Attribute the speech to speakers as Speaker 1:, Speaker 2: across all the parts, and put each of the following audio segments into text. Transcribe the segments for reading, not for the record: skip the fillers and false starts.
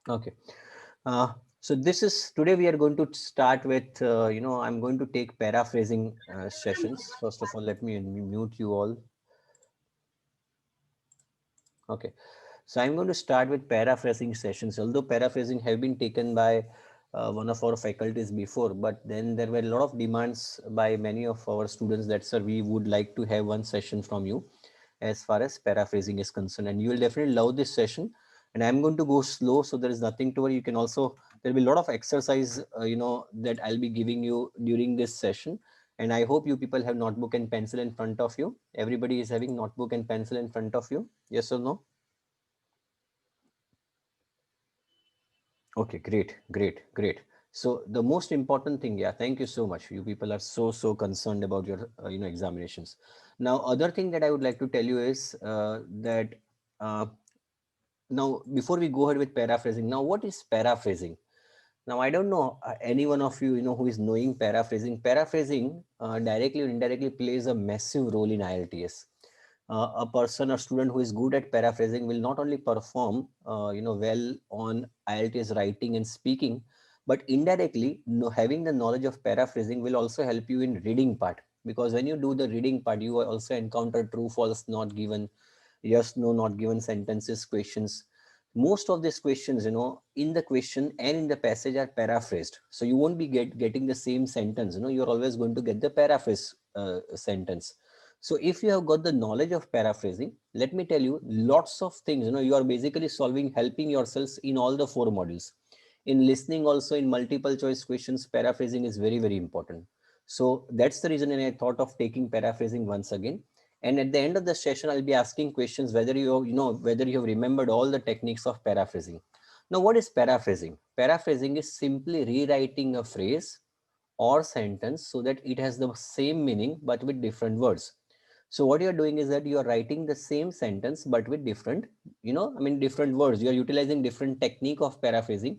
Speaker 1: Okay. So this is today we are going to start with I'm going to take paraphrasing sessions. First of all, let me mute you all. Okay. So I'm going to start with paraphrasing sessions. Although paraphrasing have been taken by one of our faculties before, but then there were a lot of demands by many of our students that sir, we would like to have one session from you as far as paraphrasing is concerned, and you will definitely love this session. And I'm going to go slow, so there is nothing to worry. You can also There will be a lot of exercise, that I'll be giving you during this session. And I hope you people have notebook and pencil in front of you. Everybody is having notebook and pencil in front of you. Yes or no? Okay, great, great, great. So the most important thing, yeah, thank you so much. You people are so concerned about your examinations. Now, other thing that I would like to tell you is that uh, now before we go ahead with paraphrasing, now what is paraphrasing? Now I don't know any one of you who is knowing paraphrasing. Paraphrasing directly or indirectly plays a massive role in IELTS. A person or student who is good at paraphrasing will not only perform well on IELTS writing and speaking, but indirectly having the knowledge of paraphrasing will also help you in reading part, because when you do the reading part you will also encounter true false not given, yes no not given sentences, questions. Most of these questions in the question and in the passage are paraphrased, so you won't be getting the same sentence. You're always going to get the paraphrase sentence. So if you have got the knowledge of paraphrasing, let me tell you lots of things. You are basically solving, helping yourselves in all the four modules. In listening also, in multiple choice questions, paraphrasing is very important. So that's the reason I thought of taking paraphrasing once again. And at the end of the session, I'll be asking questions whether whether you have remembered all the techniques of paraphrasing. Now, what is paraphrasing? Paraphrasing is simply rewriting a phrase or sentence so that it has the same meaning but with different words. So what you're doing is that you are writing the same sentence but with different, different words. You are utilizing different technique of paraphrasing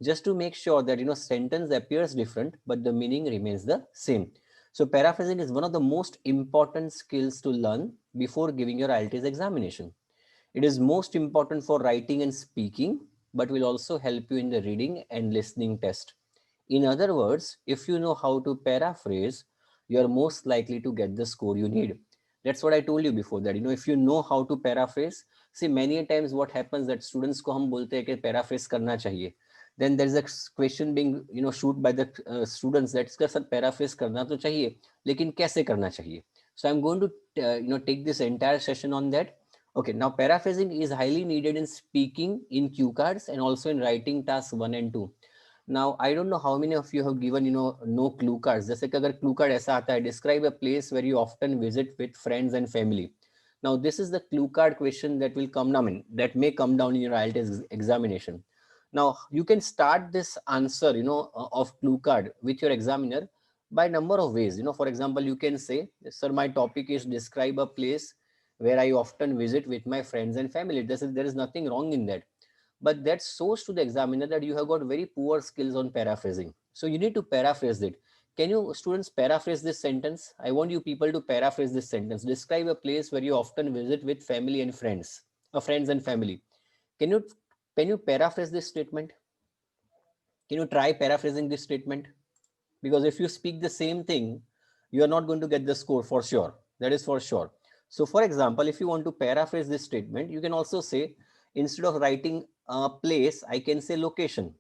Speaker 1: just to make sure that sentence appears different but the meaning remains the same. So paraphrasing is one of the most important skills to learn before giving your IELTS examination. It is most important for writing and speaking, but will also help you in the reading and listening test. In other words, if you know how to paraphrase, you are most likely to get the score you need. That's what I told you before, that if you know how to paraphrase, see many times what happens that students को हम बोलते हैं कि paraphrase करना चाहिए. Then there is a question being shoot by the students that इसका sir paraphrase करना तो चाहिए, लेकिन कैसे करना चाहिए? So I'm going to take this entire session on that. Okay, now paraphrasing is highly needed in speaking, in cue cards, and also in writing tasks 1 and 2. Now I don't know how many of you have given no clue cards. जैसे कि अगर clue card ऐसा आता है, describe a place where you often visit with friends and family. Now this is the clue card question that will come down, that may come down in your IELTS examination. Now you can start this answer of clue card with your examiner by number of ways. For example, you can say, sir, my topic is describe a place where I often visit with my friends and family. There is nothing wrong in that, but that shows to the examiner that you have got very poor skills on paraphrasing. So you need to paraphrase it. Can you students paraphrase this sentence? I want you people to paraphrase this sentence. Describe a place where you often visit with family and friends, or friends and family. Can you can you paraphrase this statement? Can you try paraphrasing this statement? Because if you speak the same thing, you are not going to get the score for sure. That is for sure. So for example, if you want to paraphrase this statement, you can also say, instead of writing a place, I can say location.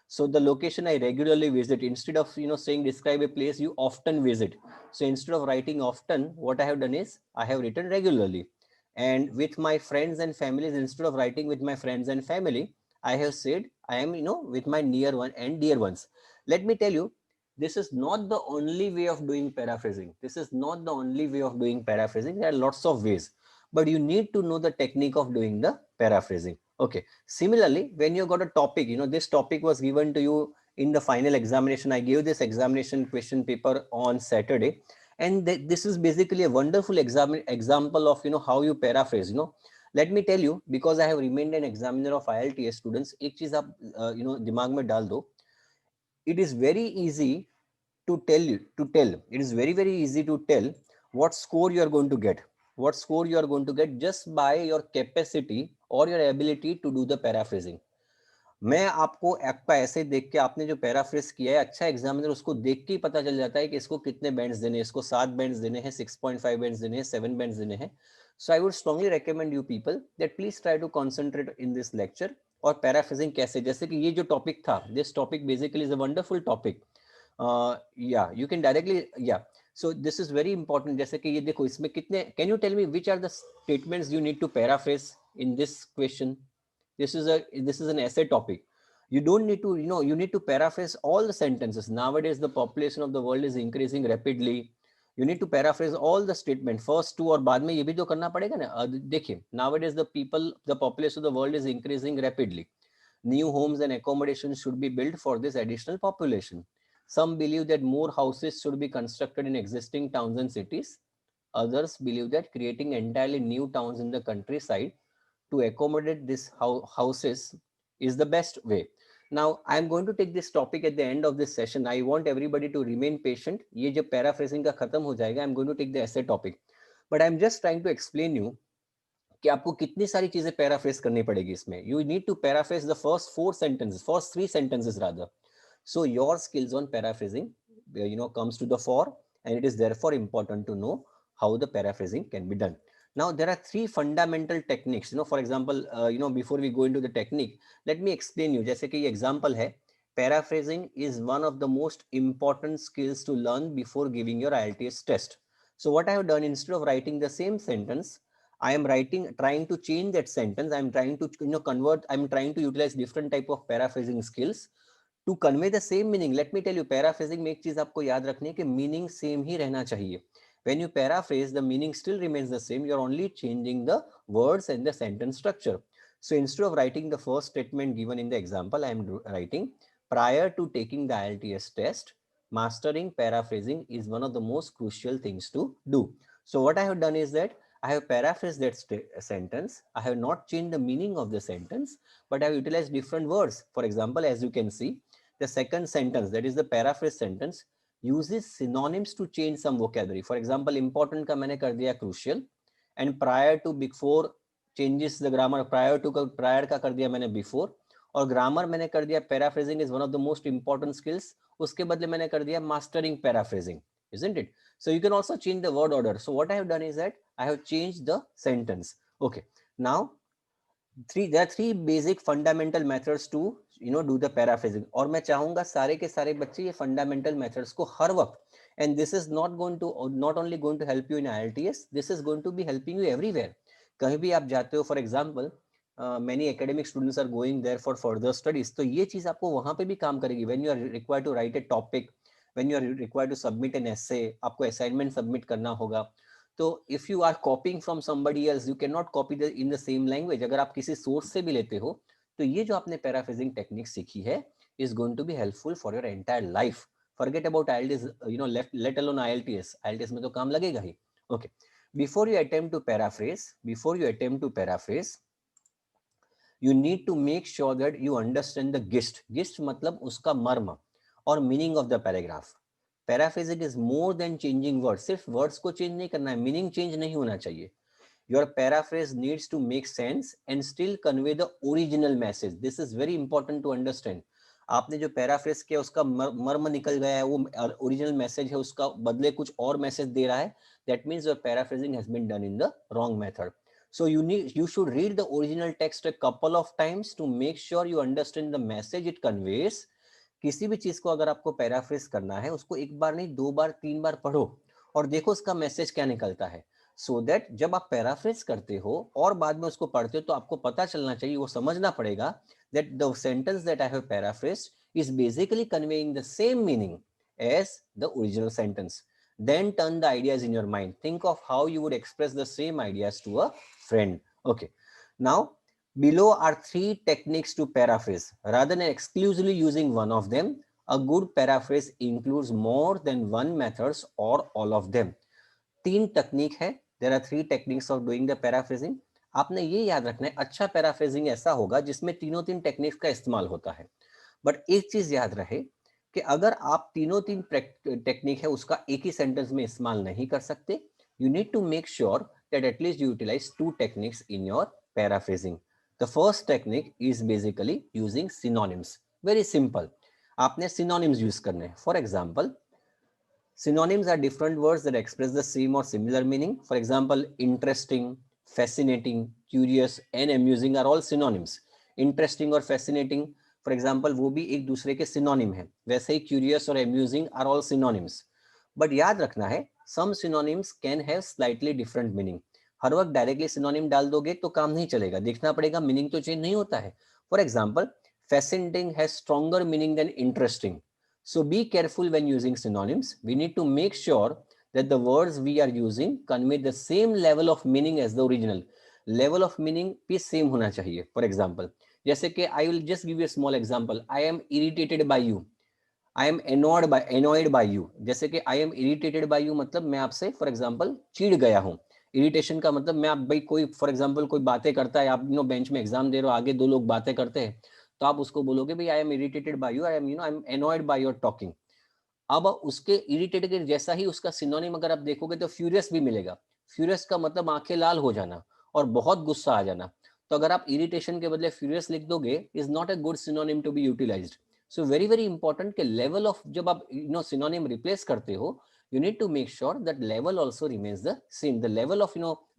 Speaker 1: So the location I regularly visit, instead of saying describe a place you often visit. So instead of writing often, what I have done is I have written regularly. And with my friends and families, instead of writing with my friends and family, I have said I am with my near one and dear ones. Let me tell you, this is not the only way of doing paraphrasing. This is not the only way of doing paraphrasing. There are lots of ways, but you need to know the technique of doing the paraphrasing. Okay. Similarly, when you got a topic, this topic was given to you in the final examination. I gave this examination question paper on Saturday, and this is basically a wonderful example of how you paraphrase. Let me tell you, because I have remained an examiner of IELTS students, एक चीज आप दिमाग में डाल दो. It is very easy to tell it is very easy to tell what score you are going to get, just by your capacity or your ability to do the paraphrasing. मैं आपको आपका ऐसे देख के, आपने जो पैराफ्रेज किया है, अच्छा एग्जामिनर उसको देख के ही पता चल जाता है कि इसको कितने बैंड्स देने हैं, इसको 7 बैंड्स देने हैं, 6.5 बैंड्स देने हैं, 7 बैंड्स देने हैं. So I would strongly recommend you people that please try to concentrate in this lecture. और पैराफ्रेजिंग कैसे, जैसे कि ये जो टॉपिक था, this topic basically is a wonderful topic. या यू कैन डायरेक्टली, या so this is very important. जैसे कि ये देखो, इसमें कितने, can you tell me which are the statements you need to paraphrase in this question. This is an essay topic. You don't need to, you need to paraphrase all the sentences. Nowadays the population of the world is increasing rapidly. You need to paraphrase all the statement first two, और बाद में ये भी तो करना पड़ेगा ना. देखिए, nowadays the population of the world is increasing rapidly. New homes and accommodations should be built for this additional population. Some believe that more houses should be constructed in existing towns and cities. Others believe that creating entirely new towns in the countryside to accommodate these houses is the best way. Now, I am going to take this topic at the end of this session. I want everybody to remain patient. ये जब paraphrasing का खत्म हो जाएगा, I am going to take the essay topic. But I am just trying to explain you कि आपको कितनी सारी चीजें पैराफ्रेज करनी पड़ेगी इसमें. You need to paraphrase the first 4 sentences, first 3 sentences rather. So your skills on paraphrasing, comes to the fore, and it is therefore important to know how the paraphrasing can be done. Now there are 3 fundamental techniques. For example, before we go into the technique, let me explain you. जैसे कि ये example है, paraphrasing is one of the most important skills to learn before giving your IELTS test. So what I have done, instead of writing the same sentence, I am trying to change that sentence. I'm trying to convert. I'm trying to utilize different type of paraphrasing skills to convey the same meaning. Let me tell you, paraphrasing में एक चीज आपको याद रखनी है कि meaning same ही रहना चाहिए. When you paraphrase, the meaning still remains the same. You're only changing the words and the sentence structure. So instead of writing the first statement given in the example, I am writing, prior to taking the IELTS test, mastering paraphrasing is one of the most crucial things to do. So what I have done is that I have paraphrased that sentence. I have not changed the meaning of the sentence, but I have utilized different words. For example, as you can see, the second sentence, that is the paraphrase sentence, uses synonyms to change some vocabulary. For example, important का मैंने कर दिया crucial, and prior to before changes the grammar. Prior का कर दिया मैंने before, और grammar मैंने कर दिया paraphrasing is one of the most important skills. उसके बदले मैंने कर दिया mastering paraphrasing, isn't it? So you can also change the word order. So what I have done is that I have changed the sentence. Okay, now there are 3 basic fundamental methods to do the paraphrasing. और मैं चाहूंगा सारे के सारे बच्चे ये fundamental methods को हर वक्त, and this is not only going to help you in IELTS, this is going to be helping you everywhere. कहीं भी आप जाते हो, for example, many academic students are going there for further studies, तो ये चीज आपको वहां पे भी काम करेगी. When you are required to write a topic, when you are required to submit an essay, आपको assignment submit करना होगा, तो if you are copying from somebody else, you can not copy in the same language. अगर आप किसी source से भी लेते हो, तो ये जो आपने पैराफ्रेजिंग टेक्निक सीखी है is going to be helpful for your entire life. Forget about IELTS, let alone IELTS में तो काम लगेगा ही. Okay, before you attempt to paraphrase, you need to make sure that you understand the gist मतलब उसका मर्म और meaning of the paragraph. Paraphrasing is more than changing words. सिर्फ वर्ड्स को चेंज नहीं करना है, मीनिंग चेंज नहीं होना चाहिए. Your paraphrase needs to make sense and still convey the original message. This is very important to understand. आपने जो पैराफ्रेज किया उसका मर्म निकल गया है, वो ओरिजिनल मैसेज है, उसका बदले कुछ और मैसेज दे रहा है, that means your paraphrasing has been done in the wrong method. So you should read the original text a couple of times to make sure you understand the message it conveys. किसी भी चीज को अगर आपको paraphrase करना है, उसको एक बार नहीं 2 बार 3 बार पढ़ो और देखो उसका मैसेज क्या निकलता है. सो दैट जब आप पैराफ्रेज करते हो और बाद में उसको पढ़ते हो, तो आपको पता चलना चाहिए, वो समझना पड़ेगा that the sentence that I have paraphrased is basically conveying the same meaning as the original sentence. Then turn the ideas in your mind. Think of how you would express the same ideas to a friend. Okay, now below are 3 techniques to paraphrase. Rather than exclusively using one of them, a good paraphrase includes more than one methods or all of them. 3 technique है. There are 3 techniques of doing the paraphrasing. आपने ये याद रखना है, अच्छा paraphrasing ऐसा होगा जिसमें तीनों 3 टेक्निक्स का इस्तेमाल होता है. बट एक चीज याद रहे कि अगर आप तीनों 3 टेक्निक है उसका एक ही सेंटेंस में इस्तेमाल नहीं कर सकते, you need to make sure that at least you utilize 2 techniques in your paraphrasing. The first technique is basically using synonyms. Very simple. आपने synonyms use करने हैं. For example, synonyms are different words that express the same or similar meaning. For example, interesting, fascinating, curious and amusing are all synonyms. Interesting और fascinating, for example, वो भी एक दूसरे के synonym है. वैसे ही curious और amusing are all synonyms. But याद रखना है, some synonyms can have slightly different meaning. हर वक्त डायरेक्टली सिनोनिम डाल दोगे तो काम नहीं चलेगा, देखना पड़ेगा, मीनिंग तो चेंज नहीं होता है. For example, fascinating has stronger meaning than interesting. So be careful when using synonyms. We need to make sure that the words we are using convey the same level of meaning as the original. Level of meaning भी same होना चाहिए. For example, जैसे कि I will just give you a small example. I am irritated by you. I am annoyed by you. जैसे कि I am irritated by you मतलब मैं आपसे for example चिढ़ गया हूँ. इरिटेशन का मतलब मैं आप भाई कोई फॉर एग्जांपल कोई बातें करता है, आप बेंच में एग्जाम दे रहे हो, आगे दो लोग बातें करते हैं, तो आप उसको बोलोगे भाई I am irritated by you, I am annoyed by your talking. अब उसके इरिटेटेड के जैसा ही उसका सिनोनिम अगर आप देखोगे तो फ्यूरियस भी मिलेगा. फ्यूरियस का मतलब आंखें लाल हो जाना और बहुत गुस्सा आ जाना. तो अगर आप इरिटेशन के बदले फ्यूरियस लिख दोगे, is not a good synonym to be utilised. So very very important के लेवल ऑफ जब आप सिनोनिम रिप्लेस करते हो, you need to make sure that level also remains the same, the level of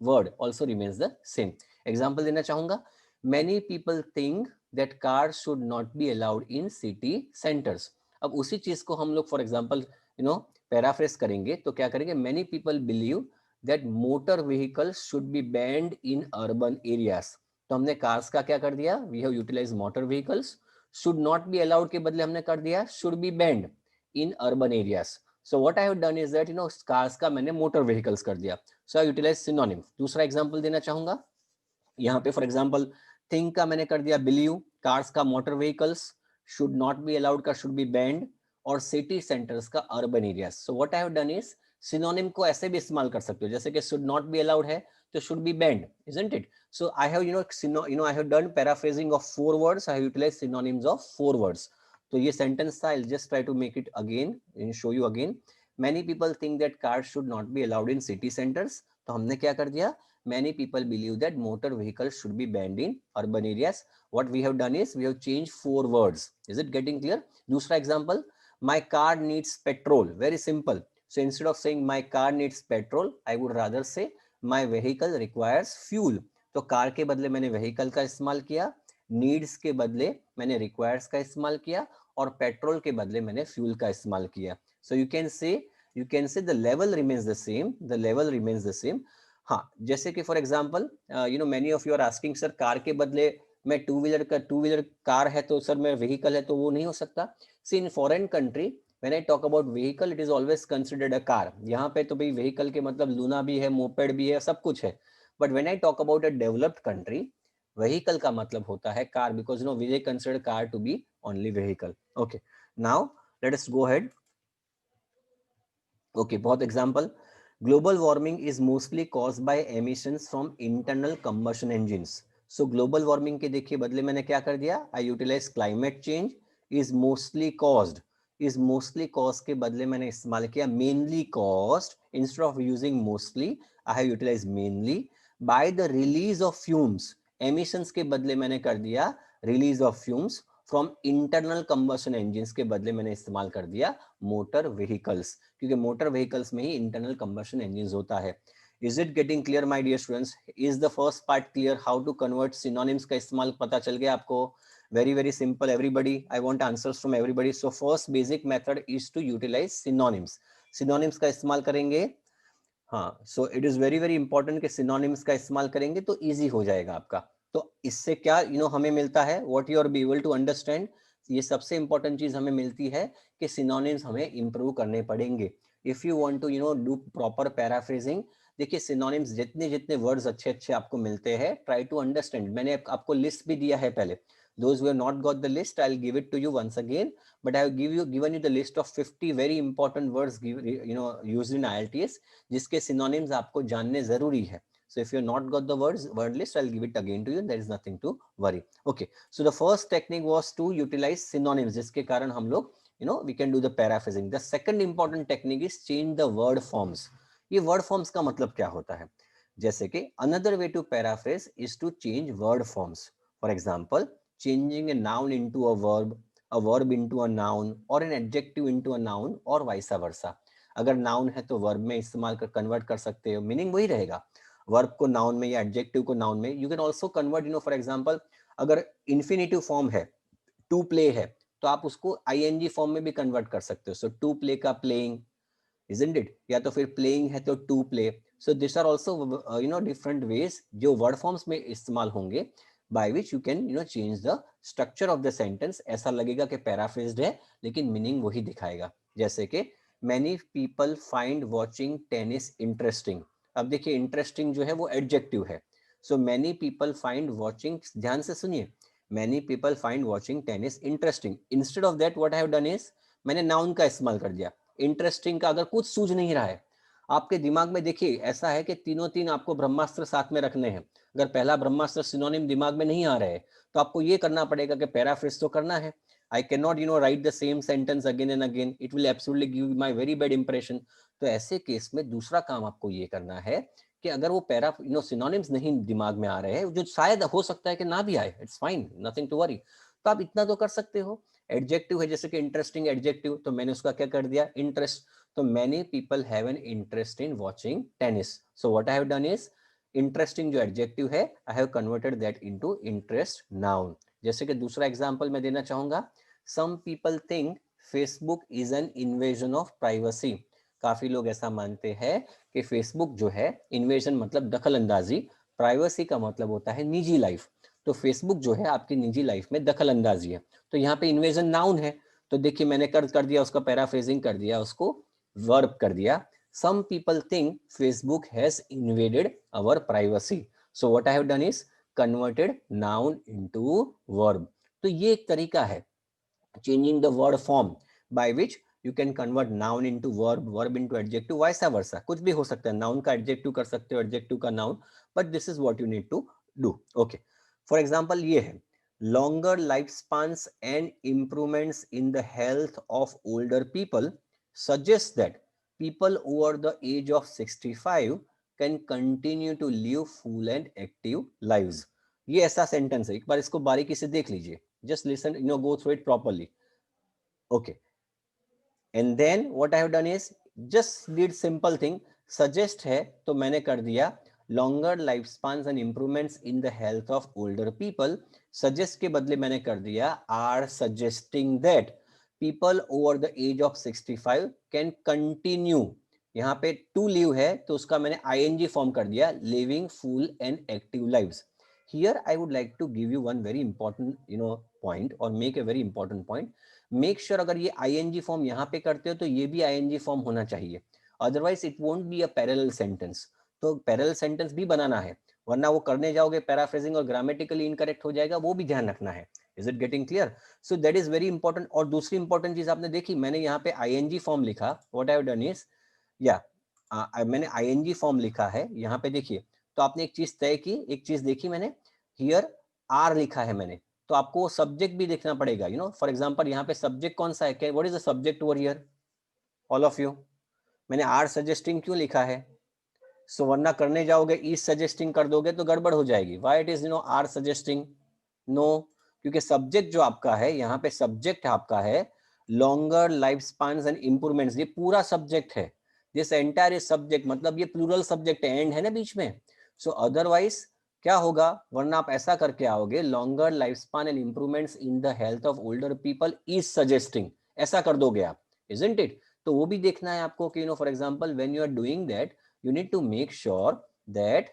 Speaker 1: word also remains the same. Example देना चाहूंगा, many people think that cars should not be allowed in city centers. अब उसी चीज को हम लोग for example paraphrase करेंगे तो क्या करेंगे, many people believe that motor vehicles should be banned in urban areas. तो हमने cars का क्या कर दिया, we have utilized motor vehicles. should not be allowed के बदले हमने कर दिया should be banned in urban areas. So what I have done is that cars का मैंने motor vehicles कर दिया. So I utilize synonym. दूसरा example देना चाहूंगा, यहाँ पे for example think का मैंने कर दिया believe, cars का motor vehicles, should not be allowed का should be banned, और city centers का urban areas. So what I have done is synonym को ऐसे भी इस्तेमाल कर सकते हो, जैसे कि should not be allowed है तो should be banned, isn't it? So I have I have done paraphrasing of 4 words. I have utilized synonyms of 4 words. तो ये सेंटेंस था, I'll just try to make it again and show you again. Many people think that cars should not be allowed in city centers. तो हमने क्या कर दिया, many people believe that motor vehicles should be banned in urban areas. What we have done is we have changed 4 words. Is it getting clear? दूसरा example, my car needs petrol. Very simple. So instead of saying my car needs petrol, I would rather say my vehicle requires fuel. तो car के बदले मैंने vehicle का इस्तेमाल किया, needs के बदले मैंने requires का इस्तेमाल किया, और पेट्रोल के बदले मैंने फ्यूल का इस्तेमाल किया. So you can say the level remains the same, the level remains the same. हाँ, जैसे कि for example many of you are asking sir car के बदले मैं टू व्हीलर कार है तो सर मैं व्हीकल है तो वो नहीं हो सकता. See in foreign country when I talk about vehicle it is always considered a car. यहाँ पे तो भाई व्हीकल के मतलब लूना भी है, मोपेड भी है, सब कुछ है. But when I talk about a developed country, vehicle का मतलब होता है car, because we consider car to be only vehicle. Okay, now let us go ahead. Okay, बहुत example. Global warming is mostly caused by emissions from internal combustion engines. So global warming के देखिए बदले मैंने क्या कर दिया, I utilize climate change is mostly caused. is mostly caused के बदले मैंने इस्तेमाल किया mainly caused. Instead of using mostly, I have utilized mainly by the release of fumes. Emissions के बदले मैंने कर दिया release of fumes. From internal combustion engine के बदले मैंने इस्तेमाल कर दिया मोटर व्हीकल्स, क्योंकि मोटर व्हीकल्स में ही इंटरनल कंबशन इंजिन होता है. Is it getting clear my dear students? Is the first part clear, how to convert synonyms का इस्तेमाल पता चल गया आपको? Very very simple everybody, I want answers from everybody. So first basic method is to utilise synonyms. Synonyms का इस्तेमाल करेंगे. हाँ, so it is very very important कि सिनोनिम्स का इस्तेमाल करेंगे तो इजी हो जाएगा आपका. तो इससे क्या हमें मिलता है, what you are be able to understand, ये सबसे इंपॉर्टेंट चीज हमें मिलती है कि सिनोनिम्स हमें इंप्रूव करने पड़ेंगे if you want to do proper paraphrasing. देखिए सिनोनिम्स जितने जितने वर्ड्स अच्छे अच्छे आपको मिलते हैं, ट्राई टू अंडरस्टैंड. मैंने आपको लिस्ट भी दिया है पहले. Those who have not got the list, I'll give it to you once again. But I have given you the list of 50 very important words used in IELTS, जिसके synonyms आपको जानने जरूरी है. So if you have not got the word list, I'll give it again to you. There is nothing to worry. Okay. So the first technique was to utilize synonyms, जिसके कारण हम लोग we can do the paraphrasing. The second important technique is change the word forms. ये word forms का मतलब क्या होता है? जैसे कि another way to paraphrase is to change word forms. For example, changing a noun into a verb into a noun, or an adjective into a noun, or vice versa. अगर noun है तो वर्ब में इस्तेमाल कर convert कर सकते हो, meaning वही रहेगा, वर्ब को नाउन में या एडजेक्टिव को नाउन में. You can also convert, for example अगर इन्फिनेटिव फॉर्म है, टू प्ले है, तो आप उसको आईएनजी फॉर्म में भी कन्वर्ट कर सकते हो. सो टू प्ले का प्लेइंग, isn't it? या तो फिर प्लेइंग है तो to play. So this are also different ways जो वर्ड फॉर्म्स में इस्तेमाल होंगे, by which you can change the structure of the sentence. ऐसा लगेगा कि पैराफ्रेज्ड है लेकिन मीनिंग वही दिखाएगा. जैसे कि many people find watching tennis interesting. अब देखिए इंटरेस्टिंग जो है वो एडजेक्टिव है. सो many people find watching, ध्यान से सुनिए, many people find watching tennis interesting. Instead of that what I have done is मैंने नाउन का इस्तेमाल कर दिया. इंटरेस्टिंग का अगर कुछ सूझ नहीं रहा है आपके दिमाग में, देखिए ऐसा है कि तीनों तीन आपको ब्रह्मास्त्र साथ में रखने हैं. अगर पहला ब्रह्मास्त्र सिनोनिम दिमाग में नहीं आ रहे तो आपको ये करना पड़ेगा कि पैराफ्रेज तो करना है. I can not right the same sentence again and again, it will absolutely give my very bad impression. तो ऐसे केस में दूसरा काम आपको ये करना है कि अगर वो पैरा सिनोनिम्स नहीं दिमाग में आ रहे हैं, जो शायद हो सकता है कि ना भी आए, it's fine, nothing to worry, तो आप इतना तो कर सकते हो. एडजेक्टिव है जैसे कि इंटरेस्टिंग एडजेक्टिव, तो मैंने उसका क्या कर दिया, इंटरेस्ट. तो many people have an interest in watching tennis. So what I have done is interesting जो एडजेक्टिव है I have converted that into interest noun. जैसे कि दूसरा एग्जांपल मैं देना चाहूंगा, some people think Facebook is an invasion of privacy. काफी लोग ऐसा मानते हैं कि फेसबुक जो है, इन्वेजन मतलब दखल अंदाजी, प्राइवेसी का मतलब होता है निजी लाइफ. तो फेसबुक जो है आपकी निजी लाइफ में दखल अंदाजी है. तो यहाँ पे इन्वेजन नाउन है, तो देखिए मैंने कर दिया उसका पैराफ्रेजिंग कर दिया, उसको वर्ब कर दिया. Some people think Facebook has invaded our privacy. So what I have done is converted noun into verb. तो ये एक तरीका है changing the word form by which you can convert noun into verb, verb into adjective, vice versa. कुछ भी हो सकता है, noun का adjective कर सकते हो, adjective का noun, but this is what you need to do. Okay. For example, ये है longer lifespans and improvements in the health of older people suggest that people over the age of 65 can continue to live full and active lives. ये ऐसा sentence है, एक बार इसको बारीकी से देख लीजिए. Just listen, go through it properly. Okay. And then what I have done is just did simple thing. Suggest है तो मैंने कर दिया longer lifespans and improvements in the health of older people. Suggest के बदले मैंने कर दिया are suggesting that people over the age of 65 can continue. यहाँ पे to live है तो उसका मैंने ing फॉर्म कर दिया, living full and active lives. Here I would like to give you one very important point, or make a very important point. Make sure अगर ये आईएनजी फॉर्म यहाँ पे करते हो तो ये भी आईएनजी फॉर्म होना चाहिए, otherwise it won't be a parallel sentence. तो पैरेलल सेंटेंस भी बनाना है, वरना वो करने जाओगे पैराफ्रेजिंग और ग्रामेटिकली इनकरेक्ट हो जाएगा, वो भी ध्यान रखना है. Is it getting clear? So that is very important. और दूसरी इंपॉर्टेंट चीज आपने देखी, मैंने यहाँ पे आईएनजी फॉर्म लिखा. What I have done is, या मैंने आईएनजी फॉर्म लिखा है यहाँ पे, देखिए. तो आपने एक चीज तय की, एक चीज देखी मैंने, हियर आर लिखा है मैंने, तो आपको सब्जेक्ट भी देखना पड़ेगा. फॉर एग्जांपल यहाँ पे सब्जेक्ट कौन सा है, what is the subject over here, all of you. मैंने आर सजेस्टिंग क्यों लिखा है? सो वरना करने जाओगे इज सजेस्टिंग कर दोगे तो गड़बड़ हो जाएगी. Why it is are suggesting? No, क्योंकि सब्जेक्ट जो आपका है यहाँ पे, सब्जेक्ट आपका है longer life spans and improvements, ये पूरा सब्जेक्ट है. दिस एंटायर इज सब्जेक्ट, मतलब ये प्लूरल सब्जेक्ट है, एंड है ना बीच में. सो अदरवाइज क्या होगा, वरना आप ऐसा करके आओगे longer life span and improvements in the health of older people is suggesting, ऐसा कर दोगे आप, इजंट इट? तो वो भी देखना है आपको कि for example when you are doing that, you need to make sure that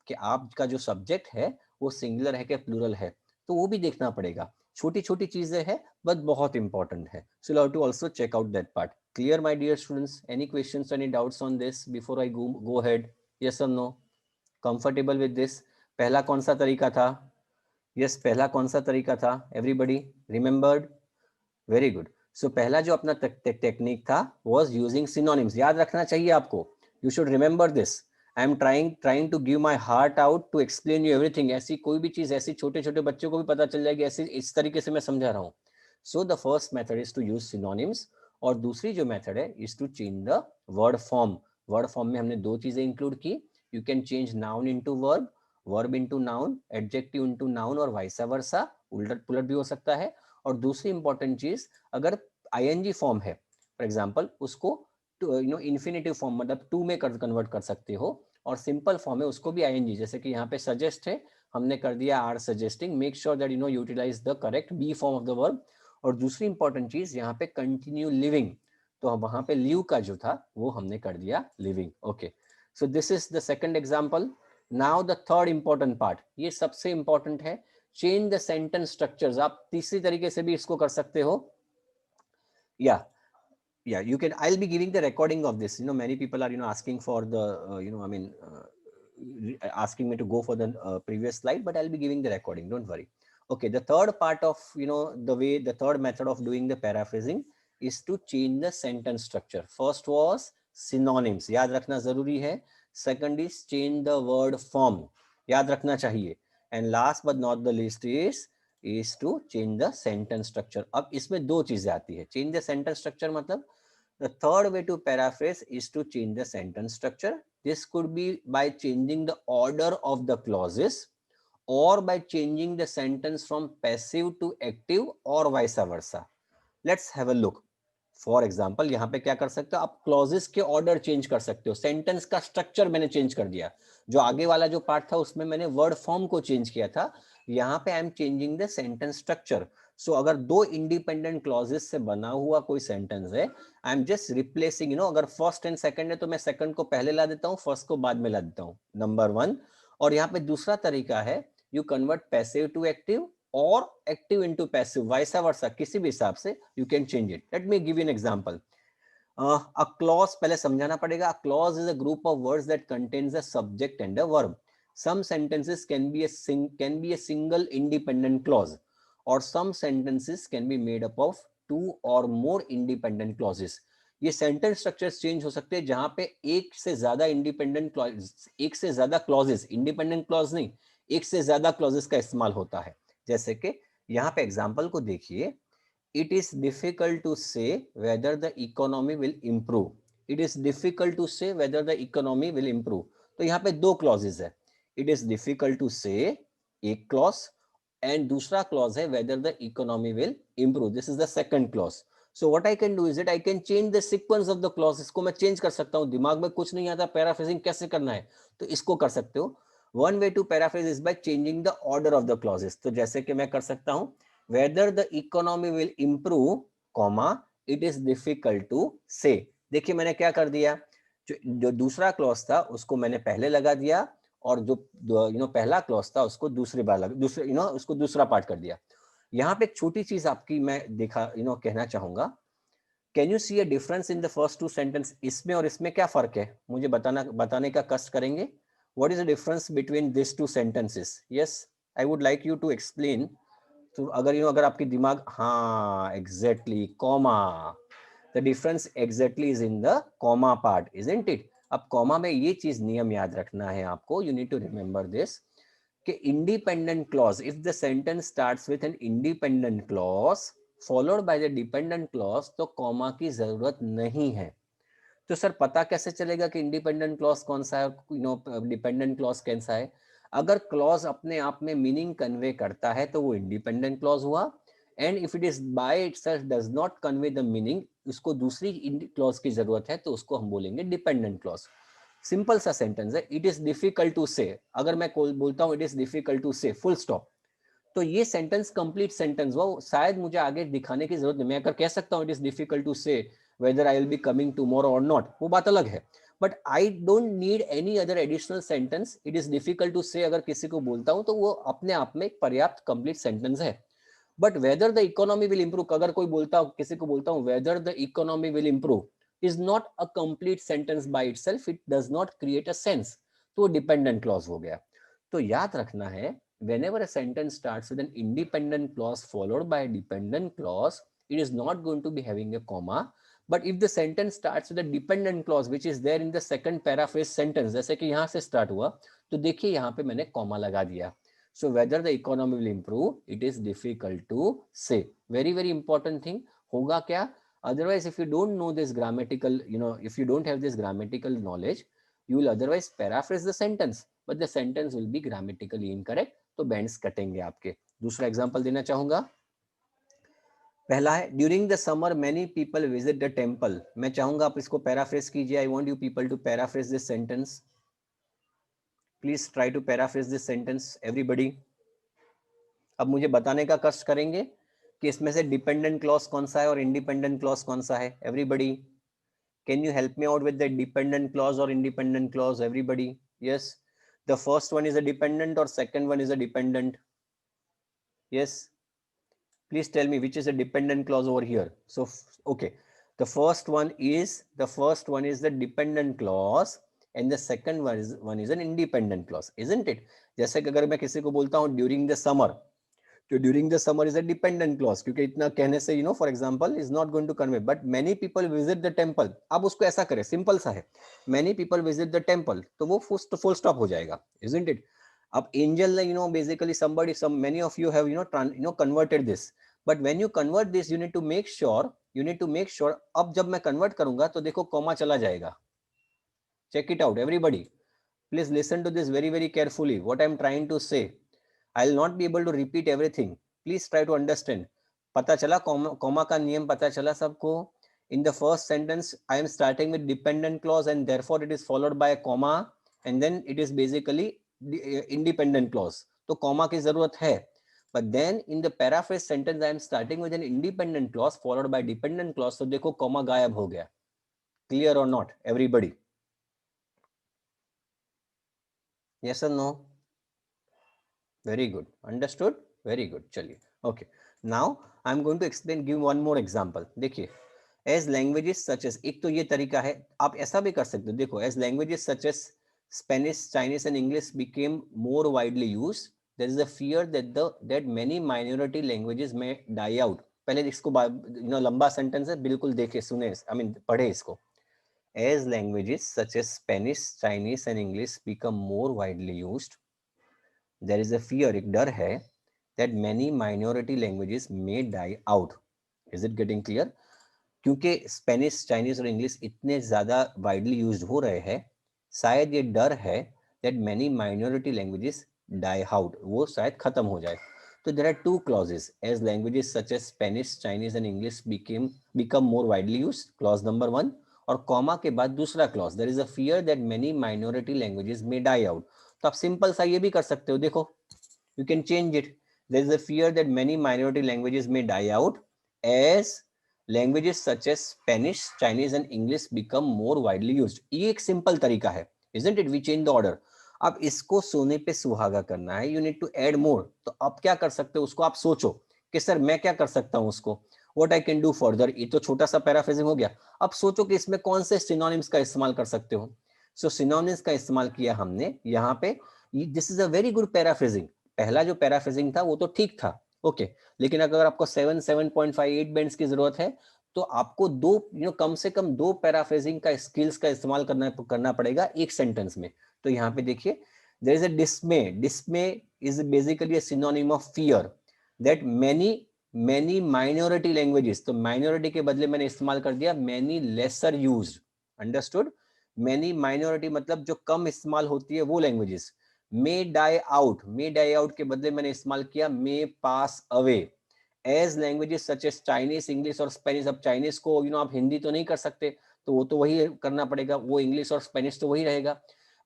Speaker 1: कि आपका जो सब्जेक्ट है वो सिंगुलर है कि प्लूरल है, तो वो भी देखना पड़ेगा. छोटी छोटी चीजें हैं बट बहुत इंपॉर्टेंट है. So you have to also check out that part. Clear my dear students? Any questions, any doubts on this before I go ahead? Yes और नो? Comfortable with this? पहला कौन सा तरीका था? यस, पहला कौन सा तरीका था? Everybody remembered? Very good. So पहला जो अपना टेक्निक था वाज यूजिंग सिनोनिम्स. याद रखना चाहिए आपको, you should remember this. I am trying to give my heart out to explain you everything. ऐसी कोई भी चीज ऐसी छोटे छोटे बच्चों को भी पता चल जाएगी, ऐसी इस तरीके से मैं समझा रहा हूँ. So the first method is to use synonyms, और दूसरी जो मेथड है is to change the word form. Word form में हमने दो चीजें इंक्लूड की. You can change noun into verb, verb into noun, adjective into noun और वाइस वर्सा, उलट पुलट भी हो सकता है। और दूसरी इंपॉर्टेंट चीज, अगर आईएनजी फॉर्म है फॉर एग्जांपल, उसको इन्फिनेटिव फॉर्म मतलब टू में कन्वर्ट कर सकते हो, और सिंपल फॉर्म है उसको भी आईएनजी, जैसे कि यहाँ पे सजेस्ट है, हमने कर दिया are suggesting, make sure that utilise the correct be form of the verb. और दूसरी इंपॉर्टेंट चीज यहाँ पे कंटिन्यू लिविंग, तो वहां पे लिव का जो था वो हमने कर दिया living. Okay, so this is the second example. Now the third important part, ये सबसे इंपॉर्टेंट है, चेंज द सेंटेंस स्ट्रक्चर्स। आप तीसरी तरीके से भी इसको कर सकते हो, या you can, I'll be giving the recording of this. Many people are asking for the asking me to go for the previous slide, but I'll be giving the recording, don't worry. Okay, the third part of the third method of doing the paraphrasing is to change the sentence structure. First was synonyms, याद रखना जरूरी है. Second is change the word form, याद रखना चाहिए. And last but not the least is to change the sentence structure. अब इसमें दो चीजें आती है. Change the sentence structure मतलब the third way to paraphrase is to change the sentence structure. This could be by changing the order of the clauses or by changing the sentence from passive to active or vice versa. Let's have a look. For example यहाँ पे क्या कर सकते हो आप, clauses के order change कर सकते हो, सेंटेंस का स्ट्रक्चर मैंने चेंज कर दिया, जो आगे वाला जो पार्ट था उसमें मैंने वर्ड फॉर्म को चेंज किया था, यहाँ पे I am changing the sentence structure. So अगर दो इंडिपेंडेंट क्लॉजेस से बना हुआ कोई सेंटेंस है, आई एम जस्ट रिप्लेसिंग, अगर फर्स्ट एंड सेकंड है तो मैं सेकंड को पहले ला देता हूँ, फर्स्ट को बाद में ला देता हूँ, नंबर वन. और यहाँ पे दूसरा तरीका है, you convert passive to active और active into passive, vice versa, किसी भी हिसाब से you can change it. Let me give you an example. A clause पहले समझाना पड़ेगा. A clause is a group of words that contains a subject and a verb. Some sentences can be a single independent clause, or some sentences can be made up of two or more independent clauses. ये sentence structures change हो सकते हैं जहां पे एक से ज्यादा independent clause, एक से ज्यादा क्लॉजेस, इंडिपेंडेंट क्लॉज नहीं, एक से ज्यादा क्लॉजेस का इस्तेमाल होता है. जैसे कि यहाँ पे एग्जांपल को देखिए, it is difficult to say whether the economy will improve. It is difficult to say whether the economy will improve. तो यहाँ पे दो क्लॉजेज है, it is difficult to say एक क्लॉज, एंड दूसरा क्लॉज है whether the economy will improve. This is the second clause. So what I can do is that I can change the sequence of the clause. इसको मैं change कर सकता हूँ, दिमाग में कुछ नहीं आता पैराफ्रेजिंग कैसे करना है, तो इसको कर सकते हो. One way to paraphrase is by changing the order of the clauses. तो जैसे कि मैं कर सकता हूँ, whether the economy will improve, comma, it is difficult to say. देखिए मैंने क्या कर दिया, जो दूसरा क्लॉज था उसको मैंने पहले लगा दिया, और जो पहला क्लॉज था उसको दूसरी बार लगा, दूसरे उसको दूसरा पार्ट कर दिया. यहाँ पे एक छोटी चीज आपकी मैं देखा कहना चाहूंगा. Can you see a difference in the first two sentence? इसमें और इसमें क्या फर्क है, मुझे बताने का कष्ट करेंगे. What is the difference between this two sentences? Yes, I would like you to explain. तो अगर आपकी दिमाग, हाँ exactly, comma, the difference exactly is in the comma part, isn't it? अब कॉमा में ये चीज नियम याद रखना है आपको, you need to remember this, कि independent clause, if the sentence starts with an independent clause followed by the dependent clause, तो कॉमा की जरूरत नहीं है. तो सर पता कैसे चलेगा कि इंडिपेंडेंट क्लॉज कौन सा है, डिपेंडेंट क्लॉज कौन सा है? अगर क्लॉज अपने आप में मीनिंग कन्वे करता है तो वो इंडिपेंडेंट क्लॉज हुआ, and if it is by itself does not convey the meaning, उसको दूसरी क्लॉज की जरूरत है, तो उसको हम बोलेंगे डिपेंडेंट क्लॉज. सिंपल सा सेंटेंस है, it is difficult to say. अगर मैं बोलता हूँ इट इज डिफिकल्ट टू से, फुल स्टॉप, तो ये सेंटेंस कंप्लीट सेंटेंस हुआ. शायद मुझे आगे दिखाने की जरूरत नहीं, मैं अगर कह सकता हूँ it is difficult to say whether I will be coming tomorrow और नॉट, वो बात अलग है, but I don't need any other additional sentence. It is difficult to say अगर किसी को बोलता हूँ तो वो अपने आप में एक पर्याप्त कंप्लीट सेंटेंस है. But whether the economy will improve, अगर कोई बोलता हूँ, किसी को बोलता हूँ whether the economy will improve, is not a complete sentence by itself, it does not create a sense, तो डिपेंडेंट क्लॉज हो गया. तो याद रखना है, whenever a sentence starts with an independent clause followed by a dependent clause, it is not going to be having a comma. But if the sentence starts with a dependent clause which is there in the second paraphrase sentence, जैसे कि यहाँ से start हुआ, तो देखिए यहाँ पे मैंने comma लगा दिया. So whether the economy will improve, it is difficult to say. Very very important thing. होगा क्या? Otherwise, if you don't know this grammatical, if you don't have this grammatical knowledge, you will otherwise paraphrase the sentence. But the sentence will be grammatically incorrect, तो bands कटेंगे आपके। दूसरा example देना चाहूंगा, पहला है during the summer many people visit the temple. मैं चाहूंगा आप इसको पैराफ्रेज कीजिए। I want you people to paraphrase this sentence. Please try to paraphrase this sentence everybody. अब मुझे बताने का कष्ट करेंगे कि इसमें से डिपेंडेंट क्लॉज कौन सा है और इंडिपेंडेंट क्लॉज कौन सा है। Everybody can you help me out with the dependent clause or independent clause? Everybody, yes, the first one is a dependent or second one is a dependent? Yes, please tell me which is a dependent clause over here. So okay, the first one is the dependent clause and the second one is an independent clause, isn't it? जैसे कि अगर मैं किसी को बोलता हूँ during the summer, तो during the summer is a dependent clause, क्योंकि इतना कहने से for example is not going to convey, but many people visit the temple. अब उसको ऐसा करें, सिंपल सा है, many people visit the temple, तो वो फुल स्टॉप हो जाएगा, इजंट इट? अब एंजल basically somebody many of you have converted this, but when you convert this you need to make sure अब जब मैं कन्वर्ट करूंगा तो देखो कॉमा चला जाएगा। check it out everybody, please listen to this very carefully what I am trying to say. I'll not be able to repeat everything. Please try to understand. पता चला कॉमा का नियम पता चला सबको? In the first sentence, I am starting with dependent clause and therefore it is followed by a comma and then it is basically the independent clause. तो comma की जरूरत है. But then in the paraphrase sentence, I am starting with an independent clause followed by dependent clause. तो देखो comma गायब हो गया. Clear or not, everybody? Yes or no? Very good. Understood? Very good. चलिए. Okay. Now I'm going to explain, give one more example. देखिए, as languages such as, एक तो ये तरीका है, आप ऐसा भी कर सकते हो, देखो, as languages such as Spanish, Chinese and English became more widely used, there is a fear that many minority languages may die out. पहले इसको लंबा सेंटेंस है, बिल्कुल देखे सुने, पढ़े इसको. As languages such as Spanish, Chinese and English become more widely used, there is a fear, एक डर है, that many minority languages may die out. Is it getting clear? क्योंकि स्पेनिश, चाइनीज और इंग्लिश इतने ज्यादा वाइडली यूज्ड हो रहे हैं, शायद ये डर है that many minority languages die out, वो शायद खत्म हो जाए. तो there are two clauses, as languages such as Spanish, Chinese and English become more widely used, clause number 1, और कॉमा के बाद दूसरा clause, there is a fear that many minority languages may die out. तो आप simple सा ये भी कर सकते हो, देखो, you can change it. There is a fear that many minority languages may die out as languages such as Spanish, Chinese and English become more widely used. ये एक सिंपल तरीका है, isn't it? We change the order. अब इसको सोने पे सुहागा करना है, you need to add more. तो आप क्या कर सकते हो, उसको आप सोचो कि सर मैं क्या कर सकता हूँ उसको, what I can do further. ये तो छोटा सा पैराफ्रेजिंग हो गया. अब सोचो कि इसमें कौन से सिनोनिम्स का इस्तेमाल कर सकते हो. सो सिनोनिम्स का इस्तेमाल किया हमने यहाँ पे. This is a very good paraphrasing. पहला जो पैराफ्रेजिंग था वो तो ठीक था, ओके, लेकिन अगर आपको 7.58 बैंड्स की जरूरत है तो आपको दो कम से कम दो पैराफ्रेजिंग का स्किल्स का इस्तेमाल करना पड़ेगा एक सेंटेंस में. तो यहाँ पे देखिए, there is a dismay. Dismay is basically a synonym of fear, that many minority languages, तो माइनॉरिटी के बदले मैंने इस्तेमाल कर दिया many lesser used. Understood? Many minority मतलब जो कम इस्तेमाल होती है वो languages. May die out, may die out के बदले मैंने इस्तेमाल किया may pass away. As languages such as Chinese, English और स्पेनिश. अब चाइनीज को आप हिंदी तो नहीं कर सकते, तो वो तो वही करना पड़ेगा, वो इंग्लिश और स्पेनिश तो वही रहेगा.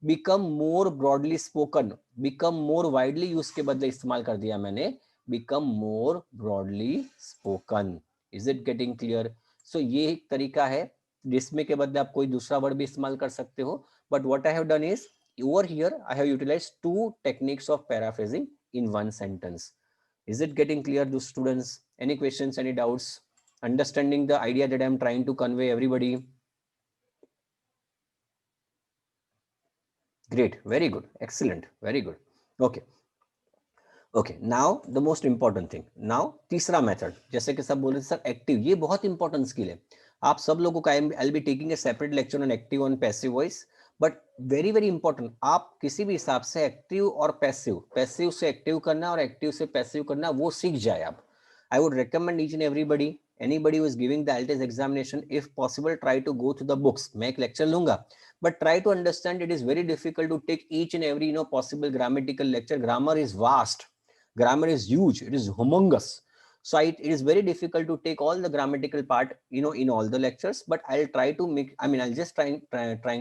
Speaker 1: Become more broadly spoken, become more widely use के बदले इस्तेमाल कर दिया मैंने become more broadly spoken. Is it getting clear? So ये एक तरीका है, जिसमें के बदले आप कोई दूसरा वर्ड भी इस्तेमाल कर सकते हो. But what I have done is, over here I have utilized two techniques of paraphrasing in one sentence. Is it getting clear to students? Any questions, any doubts? Understanding the idea that I am trying to convey, everybody? Great, very good, excellent, very good. Okay, okay, now the most important thing. Now तीसरा method, जैसे कि सब बोल रहे sir active, ये बहुत important skill है. आप सब लोगों का I'll be taking a separate lecture on active and passive voice. But very important, आप किसी भी हिसाब से एक्टिव और पैसिव से एक्टिव करना और एक्टिव से पैसिव करना वो सीख जाए आप. I would recommend each and everybody, anybody who is giving the IELTS examination, if possible, try to go to the books. मैं एक lecture लूंगा, but try to understand it is very difficult to take each and every possible grammatical lecture. Grammar is vast, grammar is huge, it is humongous. So it is very difficult to take all the grammatical part in all the lectures. But I'll try to make, I'll just trying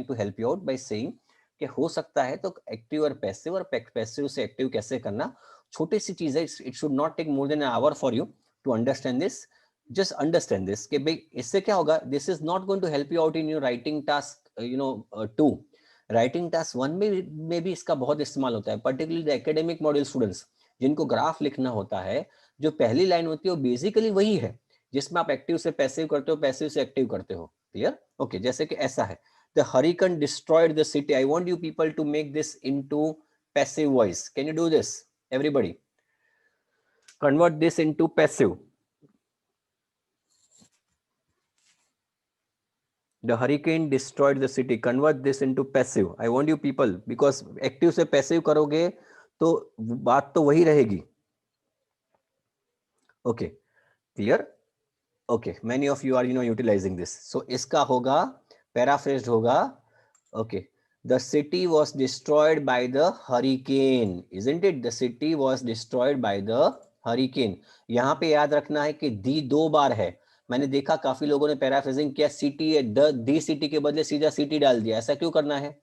Speaker 1: to help you out by saying कि हो सकता है तो active और passive, और passive से active कैसे करना, छोटी सी चीज है. It should not take more than an hour for you to understand this. Just understand this कि भाई इससे क्या होगा. This is not going to help you out in your writing task 2. Writing task 1 में भी इसका बहुत इस्तेमाल होता है, particularly the academic module students जिनको ग्राफ लिखना होता है. जो पहली लाइन होती है वो बेसिकली वही है जिसमें आप एक्टिव से पैसिव करते हो, पैसिव से एक्टिव करते हो. क्लियर? ओके, जैसे कि ऐसा है, the hurricane destroyed the city. I want you people to make this into passive voice. Can you do this, everybody? Convert this into passive. The hurricane destroyed the city. Convert this into passive. I want you people, because active से passive करोगे तो बात तो वही रहेगी. Okay, clear? Okay, many of you are utilizing this. So इसका होगा, paraphrased होगा. Okay, the city was destroyed by the hurricane, isn't it? The city was destroyed by the hurricane. यहाँ पे याद रखना है कि दी 2 बार है. मैंने देखा काफी लोगों ने पैराफ्रेजिंग किया, सिटी दी सिटी के बदले सीधा सिटी डाल दिया. ऐसा क्यों करना है?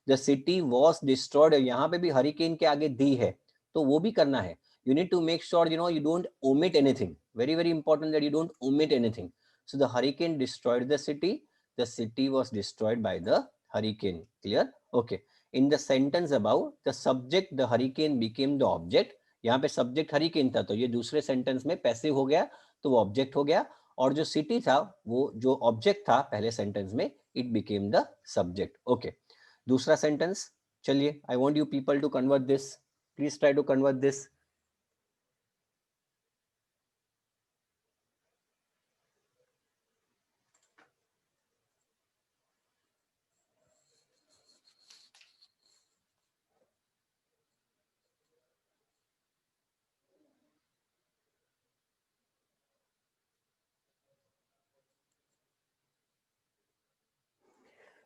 Speaker 1: द सिटी वॉज डिस्ट्रॉयड, यहाँ पे भी हरिकेन के आगे दी है तो वो भी करना है. You need to make sure you don't omit anything. Very very important that you don't omit anything. So the hurricane destroyed the city. The city was destroyed by the hurricane. Clear? Okay. In the sentence above, the subject the hurricane became the object. यहाँ पे subject hurricane था तो ये दूसरे sentence में passive हो गया तो वो object हो गया, और जो city था वो जो object था पहले sentence में, it became the subject. Okay. दूसरा sentence, चलिए, I want you people to convert this. Please try to convert this.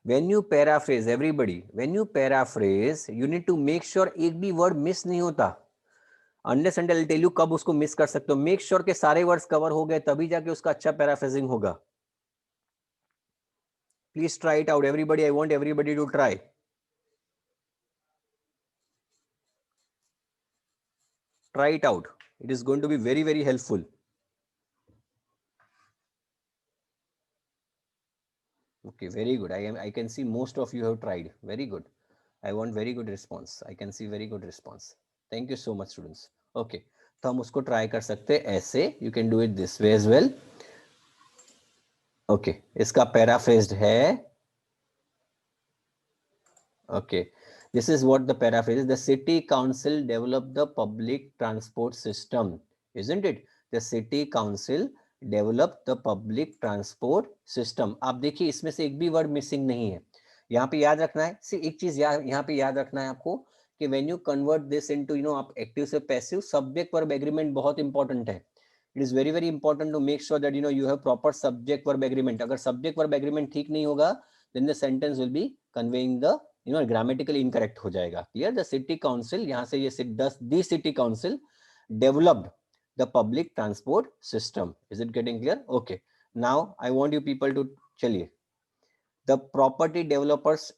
Speaker 1: When you paraphrase, everybody, when you paraphrase, you need to make sure एक भी word miss नहीं होता. Unless until I'll tell you कब उसको miss कर सकते हो. Make sure के सारे words cover हो गए तभी जाके उसका अच्छा paraphrasing होगा. Please try it out, everybody. I want everybody to try. Try it out. It is going to be very very helpful. Okay, very good. I can see most of you have tried. Very good. I want very good response. I can see very good response. Thank you so much, students. Okay, तो हम उसको try कर सकते हैं ऐसे. You can do it this way as well. Okay, इसका paraphrased है. Okay, this is what the paraphrase is. The city council developed the public transport system, isn't it? The city council developed the public transport system. आप देखिए इसमें से एक भी word missing नहीं है. यहाँ पे याद रखना है, एक चीज यहाँ पे याद रखना है आपको कि when you convert this into आप एक्टिव से पैसिव, सब्जेक्ट वर्ब एग्रीमेंट बहुत इंपॉर्टेंट है. It is very very important to make sure that you have proper subject verb agreement. अगर subject verb agreement ठीक नहीं होगा, then the sentence will be conveying the grammatical incorrect हो जाएगा. Clear? The city council, यहाँ से ये the city council developed the public transport system. Is it getting clear? Okay. Now I want you people to चलिए. The property developers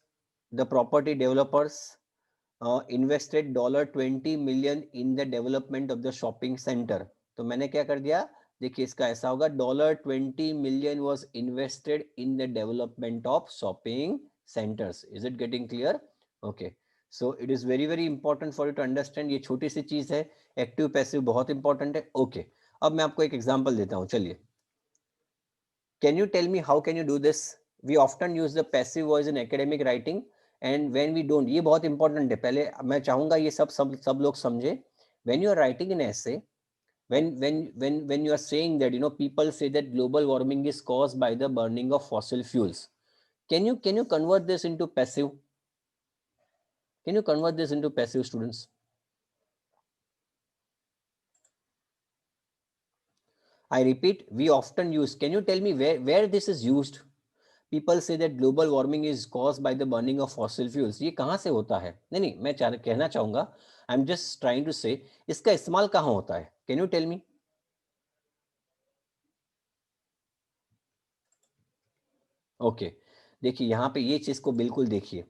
Speaker 1: invested $20 million in the development of the shopping center. तो मैंने क्या कर दिया, देखिए इसका ऐसा होगा, $20 million was invested in the development of shopping centers. Is it getting clear? Okay. So it is very very important for you to understand. ये छोटी सी चीज है, एक्टिव पैसिव बहुत इंपॉर्टेंट है. ओके, अब मैं आपको एक एग्जांपल देता हूँ. चलिए, can you tell me how can you do this? We often use the passive voice in academic writing, and when we don't, ये बहुत इंपॉर्टेंट है. पहले मैं चाहूंगा ये सब लोग समझे. When you are writing an essay, when you are saying that people say that global warming is caused by the burning of fossil fuels, can you convert this into passive? Can you convert this into passive, students? I repeat, we often use. Can you tell me where this is used? People say that global warming is caused by the burning of fossil fuels. ये कहाँ से होता है? नहीं नहीं, मैं कहना चाहूंगा, I am just trying to say, इसका इस्तेमाल कहाँ होता है? Can you tell me? Okay, देखिए यहाँ पे ये चीज को बिल्कुल देखिए,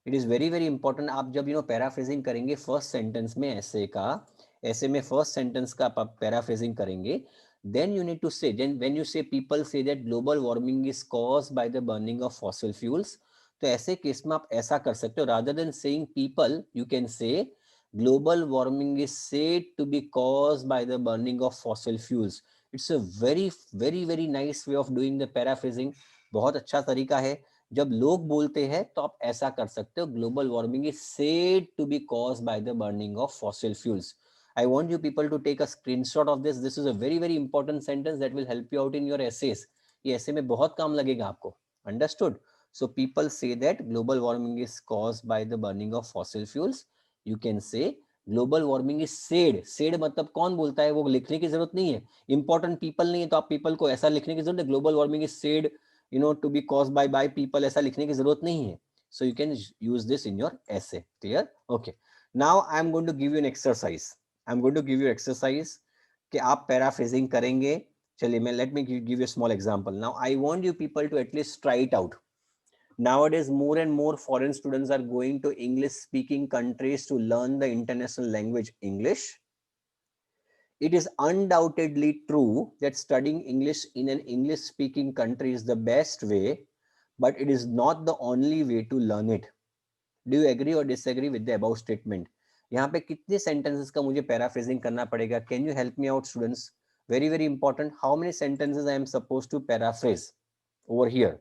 Speaker 1: it is very very important. आप जब पैराफ्रेजिंग करेंगे फर्स्ट सेंटेंस में ऐसे का, ऐसे में फर्स्ट सेंटेंस का आप पैराफ्रेजिंग करेंगे, then you need to say, then when you say people say that global warming is caused by the burning of fossil fuels, तो ऐसे केस में आप ऐसा कर सकते हो, rather than saying people you can say global warming is said to be caused by the burning of fossil fuels. It's a very very very nice way of doing the paraphrasing. बहुत अच्छा तरीका है। जब लोग बोलते हैं तो आप ऐसा कर सकते हो, global warming is said to be caused by the burning of fossil fuels. I want you people to take a screenshot of this. This is a very very important sentence that will help you out in your essays. ये ऐसे में बहुत काम लगेगा आपको। Understood? So people say that global warming is caused by the burning of fossil fuels. You can say global warming is said. Said मतलब कौन बोलता है, वो लिखने की जरूरत नहीं है, इंपॉर्टेंट पीपल नहीं है तो आप पीपल को ऐसा लिखने की जरूरत है, global warming is said to be caused by people, ऐसा लिखने की जरूरत नहीं है। So you can use this in your essay. Clear? Okay, now I am going to give you an exercise. I am going to give you exercise कि आप paraphrasing करेंगे। चलिए मैं let me give you small example. Now I want you people to at least try it out. Nowadays, more and more foreign students are going to English speaking countries to learn the international language English. It is undoubtedly true that studying English in an English speaking country is the best way, but it is not the only way to learn it. Do you agree or disagree with the above statement? यहाँ पे कितने sentences का मुझे paraphrasing करना पड़ेगा? Can you help me out, students? Very very important. How many sentences I am supposed to paraphrase over here?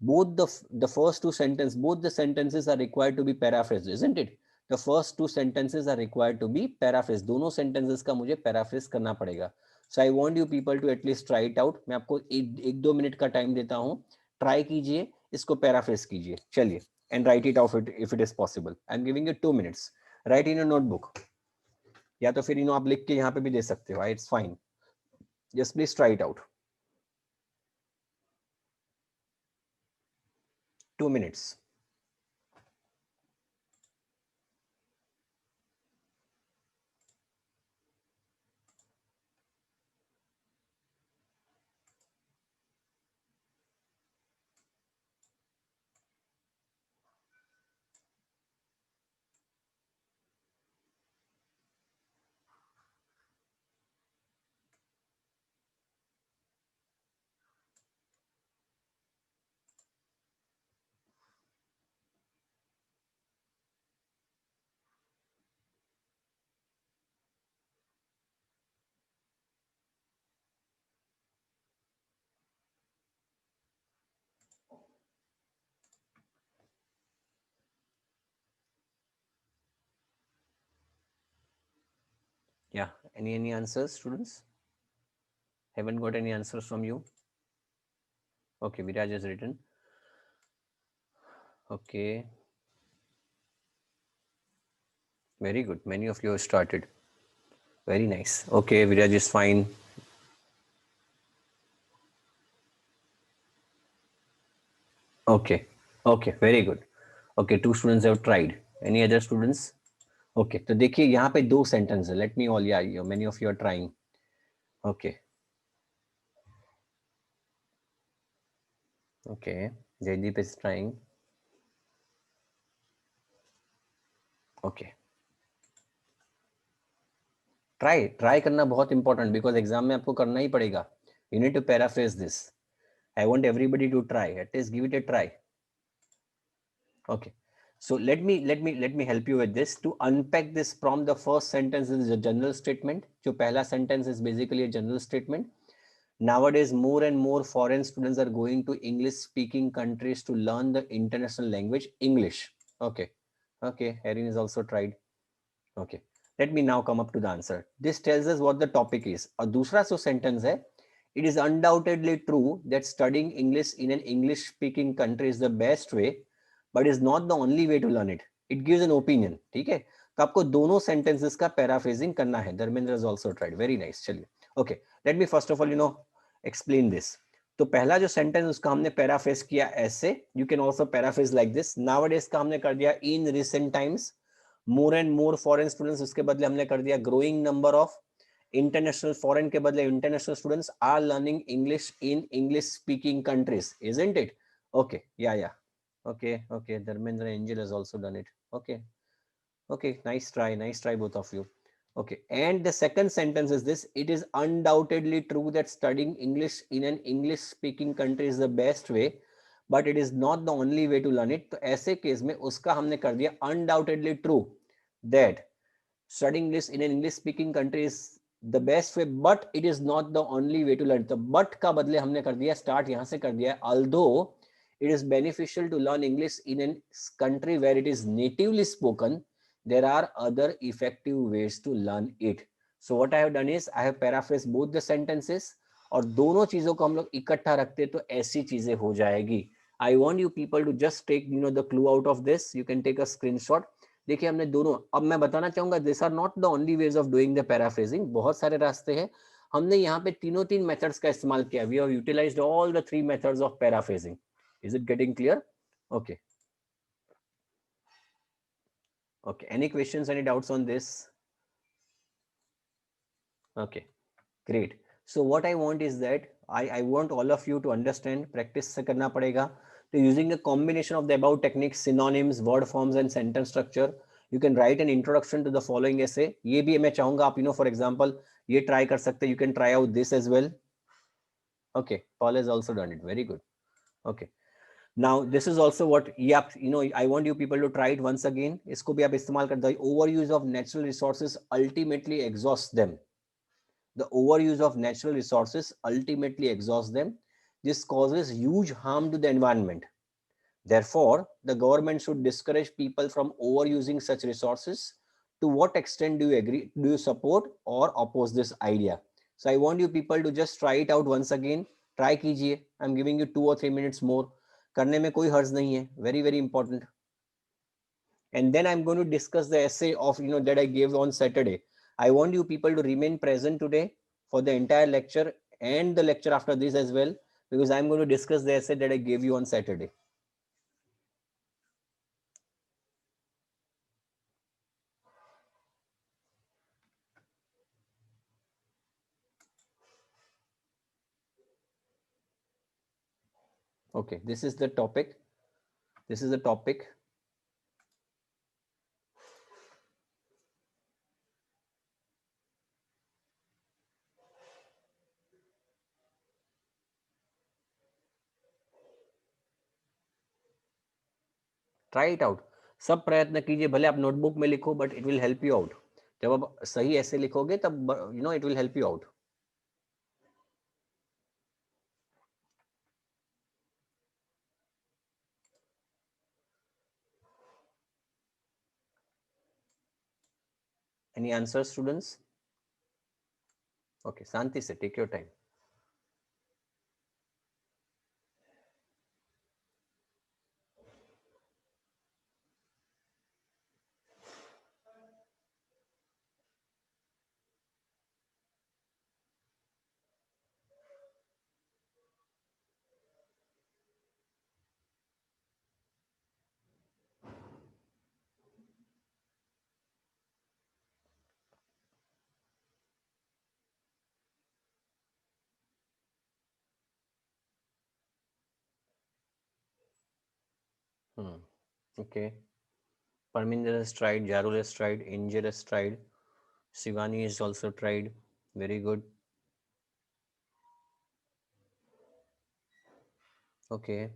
Speaker 1: Both the first two sentences, both the sentences are required to be paraphrased, isn't it? The first two sentences are required to be paraphrased. दोनों sentences का मुझे paraphrase करना पड़ेगा. So I want you people to at least try it out. मैं आपको एक दो minute का टाइम देता हूँ, ट्राई कीजिए, इसको paraphrase कीजिए। चलिए, and write it out if it is possible. I'm giving you 2 minutes. Write in a notebook. या तो फिर आप लिख के यहाँ पे भी दे सकते हो, it's fine. Just please try it out. 2 minutes. Yeah, any answers, students? Haven't got any answers from you? Okay, Viraj has written. Okay, very good. Many of you have started. Very nice. Okay, Viraj is fine. Okay, okay, very good. Okay, 2 students have tried. Any other students? Okay, तो देखिए यहाँ पे 2 sentence है. Let me all, yeah, many of you are trying. Okay. Okay, Jaydeep is trying. Okay. Try करना बहुत important because exam में आपको करना ही पड़ेगा. You need to paraphrase this. I want everybody to try. At least give it a try. Okay. So let me help you with this. To unpack this from the first sentence is a general statement. जो पहला sentence is basically a general statement. Nowadays, more and more foreign students are going to English speaking countries to learn the international language English. Okay. Okay. Erin is also tried. Okay. Let me now come up to the answer. This tells us what the topic is. और दूसरा जो sentence है, it is undoubtedly true that studying English in an English speaking country is the best way, but is not the only way to learn it. It gives an opinion. ठीक है? तो आपको दोनों sentences का paraphrasing करना है. Dharmendra has also tried. Very nice. चलिए, okay. Let me first of all explain this. तो पहला जो सेंटेंस उसका हमने पैराफ्रेज किया ऐसे. You can also paraphrase like this. Nowadays का हमने कर दिया in recent times. More and more foreign students, उसके बदले हमने कर दिया growing number of international, foreign के बदले international students are learning English in English speaking countries, isn't it? Okay, yeah. Okay. Dharmendra Angel has also done it. Okay, nice try both of you. Okay, and the second sentence is this: it is undoubtedly true that studying English in an English speaking country is the best way, but it is not the only way to learn it. तो ऐसे case में उसका हमने कर दिया undoubtedly true that studying English in an English speaking country is the best way, but it is not the only way to learn. तो but का बदले हमने कर दिया start यहाँ से कर दिया, although it is beneficial to learn English in a country where it is natively spoken, there are other effective ways to learn it. So what I have done is I have paraphrased both the sentences, और दोनों चीजों को हम लोग इकट्ठा रखते तो ऐसी चीजें हो जाएगी. I want you people to just take the clue out of this. You can take a screenshot. देखिए हमने दोनों, अब मैं बताना चाहूंगा this are not the only ways of doing the paraphrasing, बहुत सारे रास्ते हैं. हमने यहाँ पे तीन मेथड्स का इस्तेमाल किया. We have utilised all the 3 methods of paraphrasing. Is it getting clear? Okay. Okay, any questions, any doubts on this? Okay, great. So what I want is that I want all of you to understand, practice से करना पड़ेगा. So using a combination of the above techniques, synonyms, word forms and sentence structure, you can write an introduction to the following essay. ये भी मैं चाहूंगा आप for example ये try कर सकते. You can try out this as well. Okay, Paul has also done it. Very good. Okay. Now this is also what I want you people to try it once again. इसको भी आप इस्तेमाल कर दो. Overuse of natural resources ultimately exhausts them. The overuse of natural resources ultimately exhausts them. This causes huge harm to the environment. Therefore, the government should discourage people from overusing such resources. To what extent do you agree? Do you support or oppose this idea? So I want you people to just try it out once again. Try कीजिए. I'm giving you 2 or 3 minutes more. करने में कोई हर्ज नहीं है. Very, very important. And then I'm going to discuss the essay of that I gave on Saturday. I want you people to remain present today for the entire lecture and the lecture after this as well, because I'm going to discuss the essay that I gave you on Saturday. Okay, this is the topic. This is the topic. Try it out. सब प्रयत्न कीजिए, भले आप notebook में लिखो, but it will help you out. जब आप सही ऐसे लिखोगे तब it will help you out. Any answers, students? Okay, Santi se, take your time. Okay. Parminder has tried, Jarul has tried, Angel has tried, Shivani has also tried. Very good. Okay.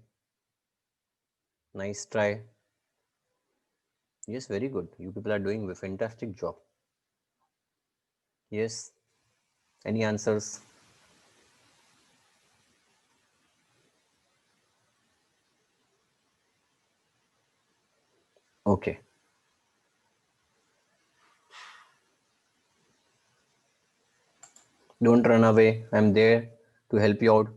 Speaker 1: Nice try. Yes, very good. You people are doing a fantastic job. Yes. Any answers? Okay. Don't run away. I'm there to help you out.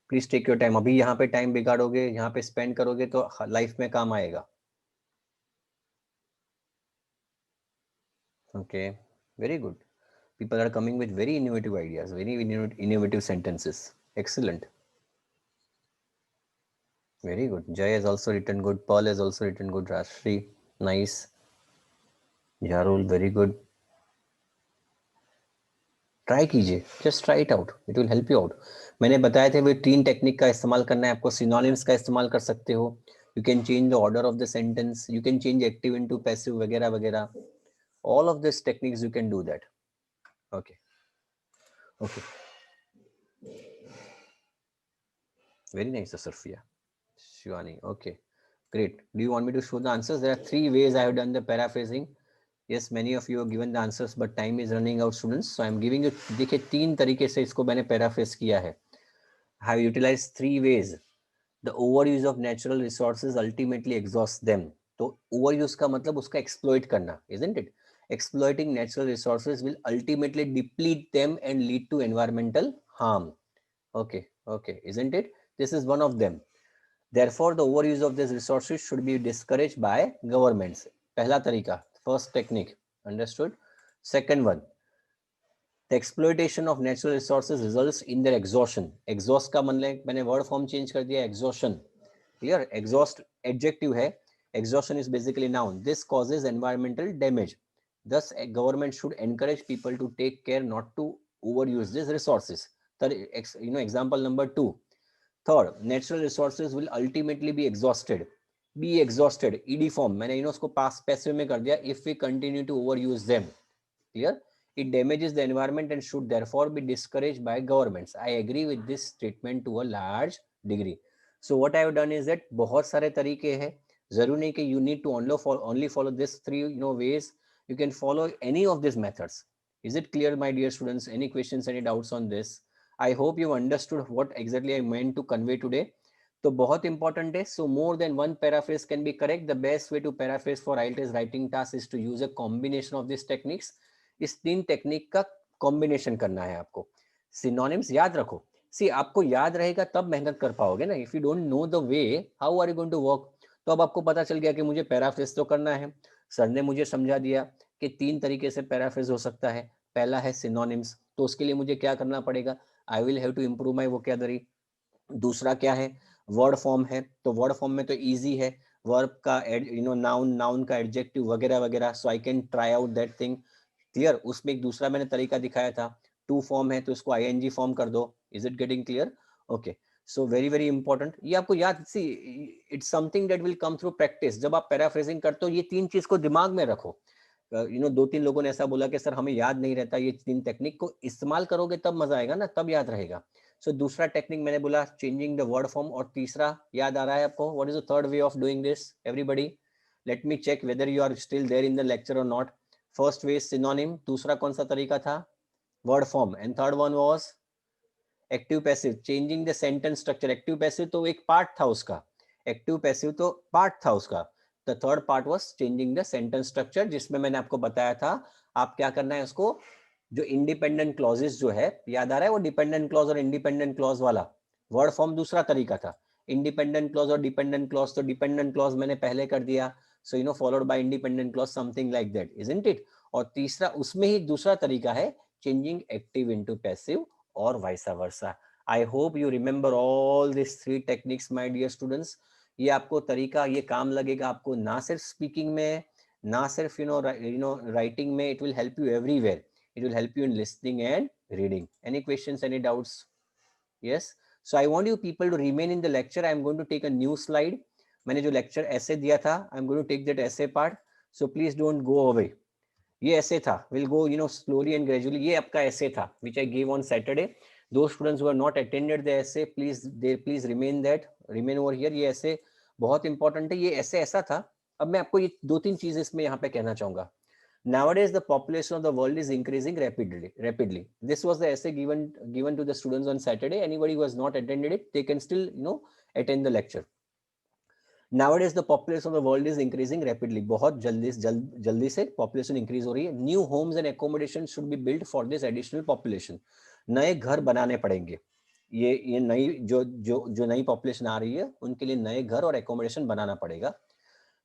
Speaker 1: Please take your time. अभी यहाँ पे time बिगाड़ोगे, यहाँ पे spend करोगे तो life में काम आएगा. Okay, very good. People are coming with very innovative ideas, very innovative sentences. Excellent. Very good. Jay has also written good. Paul has also written good. Rashri, nice. Yarul, very good. Try कीजिए, just try it out, it will help you out. मैंने बताया था वे 3 technique का इस्तेमाल करना है आपको. Synonyms का इस्तेमाल कर सकते हो. You can change the order of the sentence, you can change active into passive वगैरह वगैरह. All of this techniques you can do that. Okay okay, very nice, Sarfia. Shivani, okay, great. Do you want me to show the answers? There are 3 ways I have done the paraphrasing. Yes, many of you have given the answers, but time is running out, students. So I am giving you. देखिए 3 तरीके से इसको मैंने paraphrase किया है. I have utilized 3 ways. The overuse of natural resources ultimately exhausts them. तो overuse का मतलब उसका exploit करना, isn't it? Exploiting natural resources will ultimately deplete them and lead to environmental harm. Okay, okay, isn't it? This is one of them. Therefore, the overuse of these resources should be discouraged by governments. पहला तरीका, first technique, understood? Second one, the exploitation of natural resources results in their exhaustion. Exhaust का मतलब मैंने word form change कर दिया, exhaustion. Clear? Exhaust adjective है, exhaustion is basically noun. This causes environmental damage. Thus, a government should encourage people to take care not to overuse these resources. Example number 2. Third, natural resources will ultimately be exhausted. Be exhausted, ed form. मैंने उसको past passive में कर दिया. If we continue to overuse them, clear? It damages the environment and should therefore be discouraged by governments. I agree with this statement to a large degree. So what I have done is that बहुत सारे तरीके हैं. जरूर नहीं कि you need to only follow this 3 ways. You can follow any of these methods. Is it clear, my dear students? Any questions, any doubts on this? I hope you understood what exactly I meant to convey today. तो बहुत important है. So more than one paraphrase can be correct. The best way to paraphrase for IELTS writing task is to use a combination of this techniques. इस 3 technique का combination करना है आपको. Synonyms याद रखो. सी आपको याद रहेगा तब मेहनत कर पाओगे ना. If you don't know the way, how are you going to work? तो अब आपको पता चल गया कि मुझे पैराफ्रेज तो करना है. सर ने मुझे समझा दिया कि 3 तरीके से पैराफ्रेज हो सकता है. पहला है सिनोनिम्स. तो उसके लिए मुझे क्या करना पड़ेगा? I will have to improve my vocabulary. दूसरा क्या है? वर्ड फॉर्म है. तो वर्ड फॉर्म में तो इजी है. वर्ब का नाउन, नाउन का एडजेक्टिव वगैरह वगैरह. So I can try out that thing. Clear? उसमें एक दूसरा मैंने तरीका दिखाया था. टू फॉर्म है तो इसको ING फॉर्म कर दो. Is it getting clear? Okay. So very very important. ये आपको याद, see it's something that will come through practice. जब आप पैराफ्रेजिंग करते हो ये 3 चीज को दिमाग में रखो. 2-3 लोगों ने ऐसा बोला कि सर हमें याद नहीं रहता. ये 3 टेक्निक को इस्तेमाल करोगे तब मजा आएगा ना, तब याद रहेगा. सो दूसरा टेक्निक मैंने बोला चेंजिंग द वर्ड फॉर्म. और तीसरा याद आ रहा है आपको? What is the third way of doing this everybody? Let me check whether you are still there in the lecture और नॉट. First way synonym. दूसरा कौन सा तरीका था? Word form. And third one was active passive, changing the sentence structure. Active passive तो एक part था उसका. एक्टिव पैसिव तो पार्ट था उसका. The third part was changing the sentence structure, जिसमें मैंने आपको बताया था आप क्या करना है उसको. जो इंडिपेंडेंट क्लॉजेस जो है, याद आ रहा है वो डिपेंडेंट क्लॉज और इंडिपेंडेंट क्लॉज वाला. वर्ड फॉर्म दूसरा तरीका था. इंडिपेंडेंट क्लॉज और डिपेंडेंट क्लॉज, तो डिपेंडेंट क्लॉज मैंने पहले कर दिया. So followed by independent clause, something like that, isn't it? और तीसरा उसमें ही दूसरा तरीका है चेंजिंग एक्टिव इनटू पैसिव और vice versa. I hope you remember all this 3 techniques my dear students. ये आपको तरीका ये काम लगेगा आपको, ना सिर्फ स्पीकिंग में, ना सिर्फ राइटिंग में. It will help you everywhere. It will help you in listening and reading. Any questions, any doubts? Yes. So I want you people to remain in the lecture. I am going to take a new slide. मैंने जो lecture essay दिया था, I am going to take that essay part. So please don't go away. ये essay था. We'll go slowly and gradually. ये आपका essay था which I gave on Saturday. Those students who have not attended the essay, please remain over here. ये essay बहुत important है. ये essay ऐसा था. अब मैं आपको ये 2-3 चीजें इसमें यहाँ पे कहना चाहूंगा. Nowadays, the population of the world is increasing rapidly. This was the essay given to the students on Saturday. Anybody who has not attended it, they can still attend the lecture. Nowadays, the population of the world is increasing rapidly. बहुत जल्दी से population increase हो रही है. New homes and accommodation should be built for this additional population. नए घर बनाने पड़ेंगे. ये नई जो नई population आ रही है उनके लिए नए घर और accommodation बनाना पड़ेगा.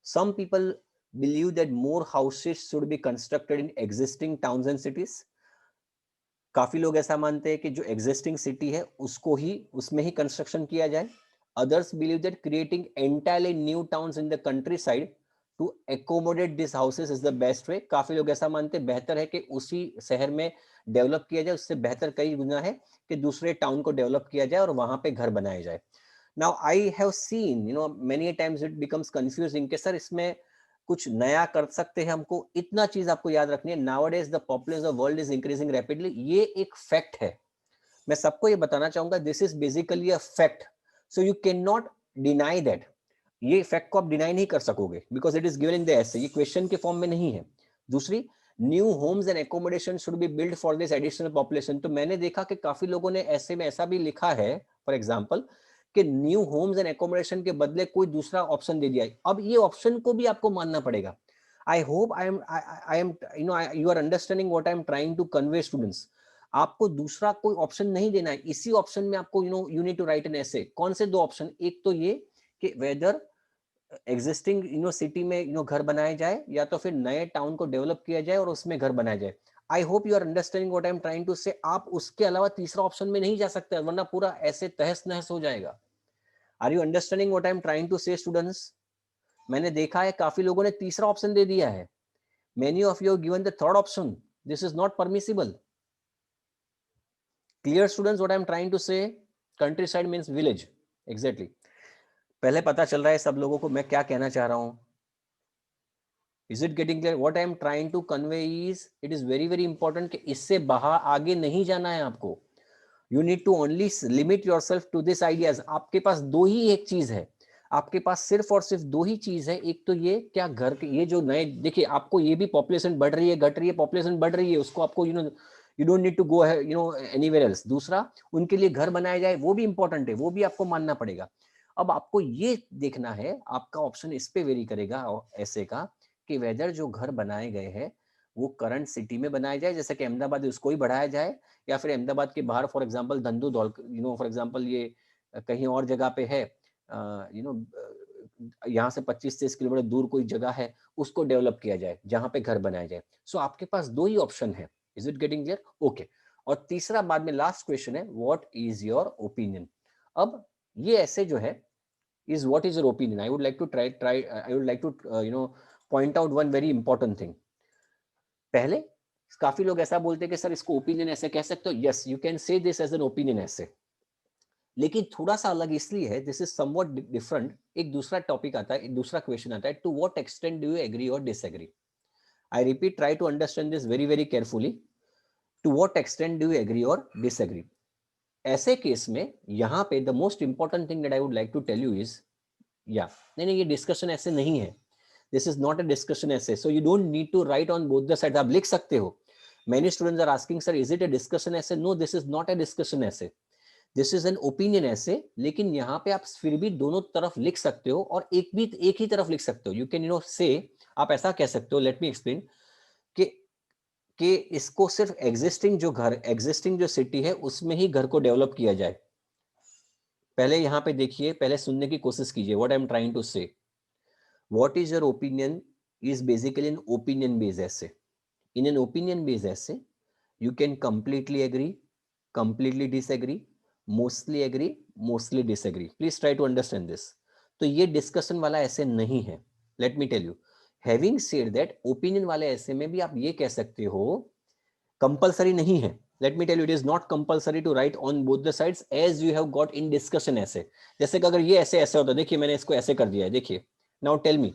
Speaker 1: Some people believe that more houses should be constructed in existing towns and cities. काफी लोग ऐसा मानते हैं कि जो एग्जिस्टिंग सिटी है उसको ही उसमें ही कंस्ट्रक्शन किया जाए. Others believe that creating entirely new towns in the countryside to accommodate these houses is the best way. काफी लोग ऐसा मानते हैं बेहतर है कि उसी शहर में डेवलप किया जाए, उससे बेहतर कई गुना है कि दूसरे टाउन को डेवलप किया जाए और वहां पे घर बनाए जाए. Now I have seen, many times it becomes confusing कि सर इसमें कुछ नया कर सकते हैं. हमको इतना चीज आपको याद रखनी है. Nowadays the population of the world is increasing rapidly. ये एक फैक्ट है. मैं सबको ये बताना चाहूंगा, this is basically a fact, so you can not deny that. ये फैक्ट को आप डिनाई नहीं कर सकोगे because it is given in the essay, ये क्वेश्चन के फॉर्म में नहीं है. दूसरी, new homes and accommodation should be build for this additional population. तो मैंने देखा कि काफी लोगों ने ऐसे में ऐसा भी लिखा है, फॉर एग्जाम्पल, कि न्यू होम्स एंड एकोमोडेशन के बदले कोई दूसरा ऑप्शन दे दिया है. अब ये ऑप्शन को भी आपको मानना पड़ेगा. I hope I am you are understanding what I am trying to convey students. आपको दूसरा कोई ऑप्शन नहीं देना है. इसी ऑप्शन में आपको you need to write an essay. कौन से दो ऑप्शन? एक तो ये कि वेदर एग्जिस्टिंग सिटी में घर बनाया जाए या तो फिर नए टाउन को डेवलप किया जाए और उसमें घर बनाया जाए. I hope you are understanding what I am trying to say. आप उसके अलावा तीसरा ऑप्शन में नहीं जा सकते वरना पूरा ऐसे तहस नहस हो जाएगा. Are you understanding what I am trying to say students? मैंने देखा है काफी लोगों ने तीसरा ऑप्शन दे दिया है. Many of you given the third option. This is not permissible. Clear students what I am trying to say? Countryside means village. Exactly. पहले पता चल रहा है सब लोगों को मैं क्या कहना चाह रहा हूं. Is it getting clear? What I am trying to convey is it is very very important कि इससे बाहर आगे नहीं जाना है आपको. You need to only limit yourself to this ideas. आपके पास दो ही एक चीज है. आपके पास सिर्फ और सिर्फ दो ही चीज है. एक तो ये क्या घर के ये जो नए, देखिए आपको ये भी पॉपुलेशन बढ़ रही है घट रही है, पॉपुलेशन बढ़ रही है, उसको आपको you don't need to go anywhere else. दूसरा, उनके लिए घर बनाया जाए, वो भी इंपॉर्टेंट है, वो भी आपको मानना पड़ेगा. अब आपको ये देखना है, आपका ऑप्शन इस पे वेरी करेगा ऐसे का कि वेदर जो घर बनाए गए हैं वो करंट सिटी में बनाया जाए, जैसे कि अहमदाबाद उसको ही बढ़ाया जाए, या फिर अहमदाबाद के बाहर फॉर एग्जांपल धंधु दौल फॉर एग्जांपल ये कहीं और जगह पे है, यहाँ से 25-30 किलोमीटर दूर कोई जगह है, उसको डेवलप किया जाए जहां पे घर बनाया जाए. सो आपके पास दो ही ऑप्शन है. Is it getting clear? Okay. और तीसरा बाद में लास्ट क्वेश्चन है, व्हाट इज योर ओपिनियन. अब ये ऐसे जो है is what is your opinion. I would like to I would like to point out one very important thing. पहले काफी लोग ऐसा बोलते हैं कि सर इसको ओपिनियन ऐसे कह सकते हो. Yes, you can say this as an opinion ऐसे, लेकिन थोड़ा सा अलग इसलिए है, दिस इज समवट डिफरेंट. एक दूसरा टॉपिक आता है, एक दूसरा क्वेश्चन आता है, to what extent do you agree और disagree. I repeat, try to understand this very very carefully. To what extent do you agree और डिसएग्री. ऐसे केस में यहाँ पे the most important thing that I would like to tell you is, नहीं ये discussion essay नहीं है. This is not a discussion essay, so you don't need to write on both the side. आप लिख सकते हो. Many students are asking sir is it a discussion essay. No, this is not a discussion essay, this is an opinion ऐसे. लेकिन यहाँ पे आप फिर भी दोनों तरफ लिख सकते हो और एक ही तरफ लिख सकते हो. यू कैन से, आप ऐसा कह सकते हो, लेट मी एक्सप्लेन, कि इसको सिर्फ एग्जिस्टिंग जो सिटी है उसमें ही घर को डेवलप किया जाए. पहले यहाँ पे देखिए, पहले सुनने की कोशिश कीजिए. What I am trying to say, what is your opinion is basically an opinion based essay. In an opinion based essay, you can completely agree, completely disagree, mostly agree, mostly disagree. Please try to understand this. तो ये discussion वाला ऐसे नहीं है. Let me tell you. Having said that, opinion वाले essay में भी आप ये कह सकते हो, कंपलसरी नहीं है. Let me tell you, it is not compulsory to write on both the sides as you have got in discussion essay. जैसे कि अगर ये ऐसे होता, देखिए मैंने इसको ऐसे कर दिया है, देखिए. Now tell me,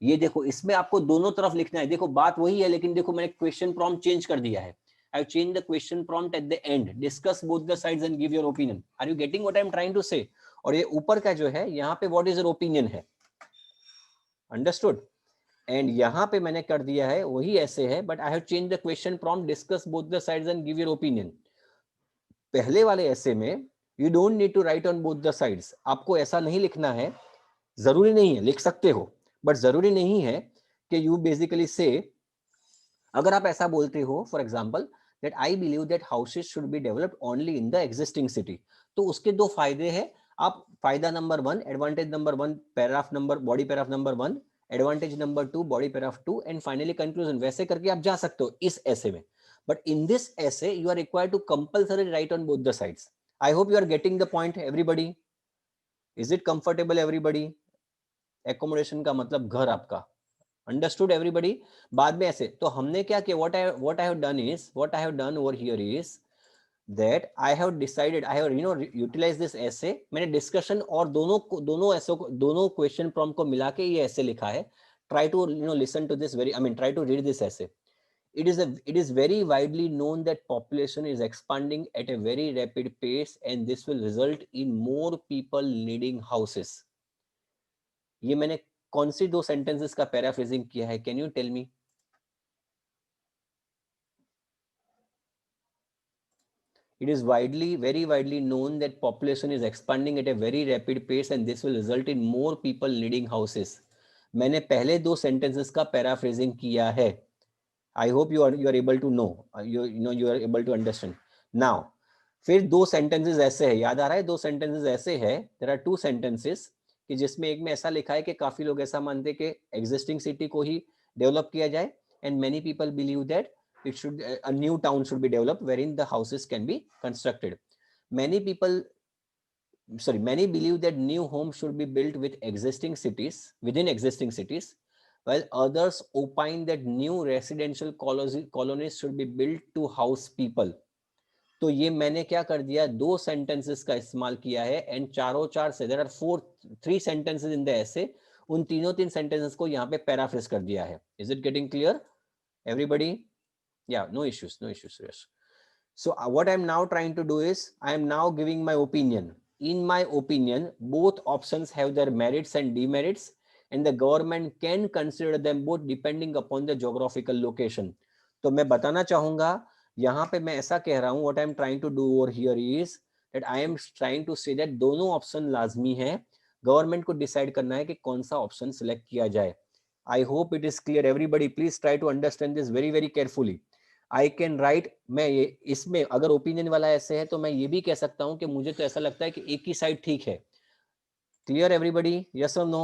Speaker 1: ये देखो इसमें आपको दोनों तरफ लिखना है. देखो बात वही है, लेकिन देखो मैंने क्वेश्चन प्रॉम्प्ट चेंज कर दिया है. I have change the question prompt at the end, discuss both the sides and give your opinion. Are you getting what I am trying to say? और ये ऊपर का जो है यहाँ पे व्हाट इज योर ओपिनियन है. अंडरस्टूड? एंड यहाँ पे मैंने कर दिया है वही ऐसे है, but I have change the question prompt, discuss both the sides and give your opinion. पहले वाले ऐसे में you don't need to write on both the sides. आपको ऐसा नहीं लिखना है, जरूरी नहीं है, लिख सकते हो, बट जरूरी नहीं है कि यू बेसिकली से. अगर आप ऐसा बोलते हो for example that I believe that houses should be developed only in the existing city, तो उसके दो फायदे हैं. आप फायदा number 1, advantage number 1, paragraph number, body paragraph number 1, advantage number 2, body paragraph 2 and finally conclusion. वैसे करके आप जा सकते हो इस ऐसे में, but in this essay you are required to compulsory write on both the sides. I hope you are getting the point everybody. Is it comfortable everybody? Accommodation का मतलब घर आपका, अंडरस्टूड एवरीबडी? बाद में ऐसे तो हमने क्या किया, what I have done is, what I have done over here is that I have decided, I have utilized this essay। मैंने डिस्कशन और दोनों ऐसे दोनों क्वेश्चन प्रॉम्प्ट को मिला के ये ऐसे लिखा है। Try to listen to this very, I mean try to read this essay। it is very widely known that population is expanding at a very rapid pace and this will result in more people needing houses। ये मैंने कौन सी दो sentences का paraphrasing किया है, can you tell me? It is very widely known that population is expanding at a very rapid pace and this will result in more people needing houses। मैंने पहले दो sentences का paraphrasing किया है। I hope you are able to know, you are able to understand। Now, फिर दो sentences ऐसे है, याद आ रहा है? दो sentences ऐसे है, there are two sentences कि जिसमें एक में ऐसा लिखा है कि काफी लोग ऐसा मानते हैं कि existing city को ही develop किया जाए and many people believe that it should a new town should be developed wherein the houses can be constructed। many believe that new homes should be built with existing cities, within existing cities, while others opine that new residential colonies should be built to house people। तो ये मैंने क्या कर दिया, दो sentences का इस्तेमाल किया है एंड चारों चार से there are three sentences in the essay, उन तीन सेंटेंसेस को यहाँ पे पैराफ्रेज कर दिया है। Is it getting clear everybody? Yeah, no issues, yes। So what I'm now trying to do is I am now giving my opinion। In my opinion both options have their merits and demerits and the government can consider them both depending upon the geographical location। तो मैं बताना चाहूंगा यहाँ पे मैं ऐसा कह रहा हूँ, what I'm trying to do over here is that I am trying to say that दोनों ऑप्शन लाजमी है, गवर्नमेंट को डिसाइड करना है कि कौन सा ऑप्शन सिलेक्ट किया जाए। I hope it is clear everybody, please try to understand this very carefully। I can write, मैं ये इसमें अगर ओपिनियन वाला ऐसे है तो मैं ये भी कह सकता हूं कि मुझे तो ऐसा लगता है कि एक ही साइड ठीक है। Clear everybody? यस और नो?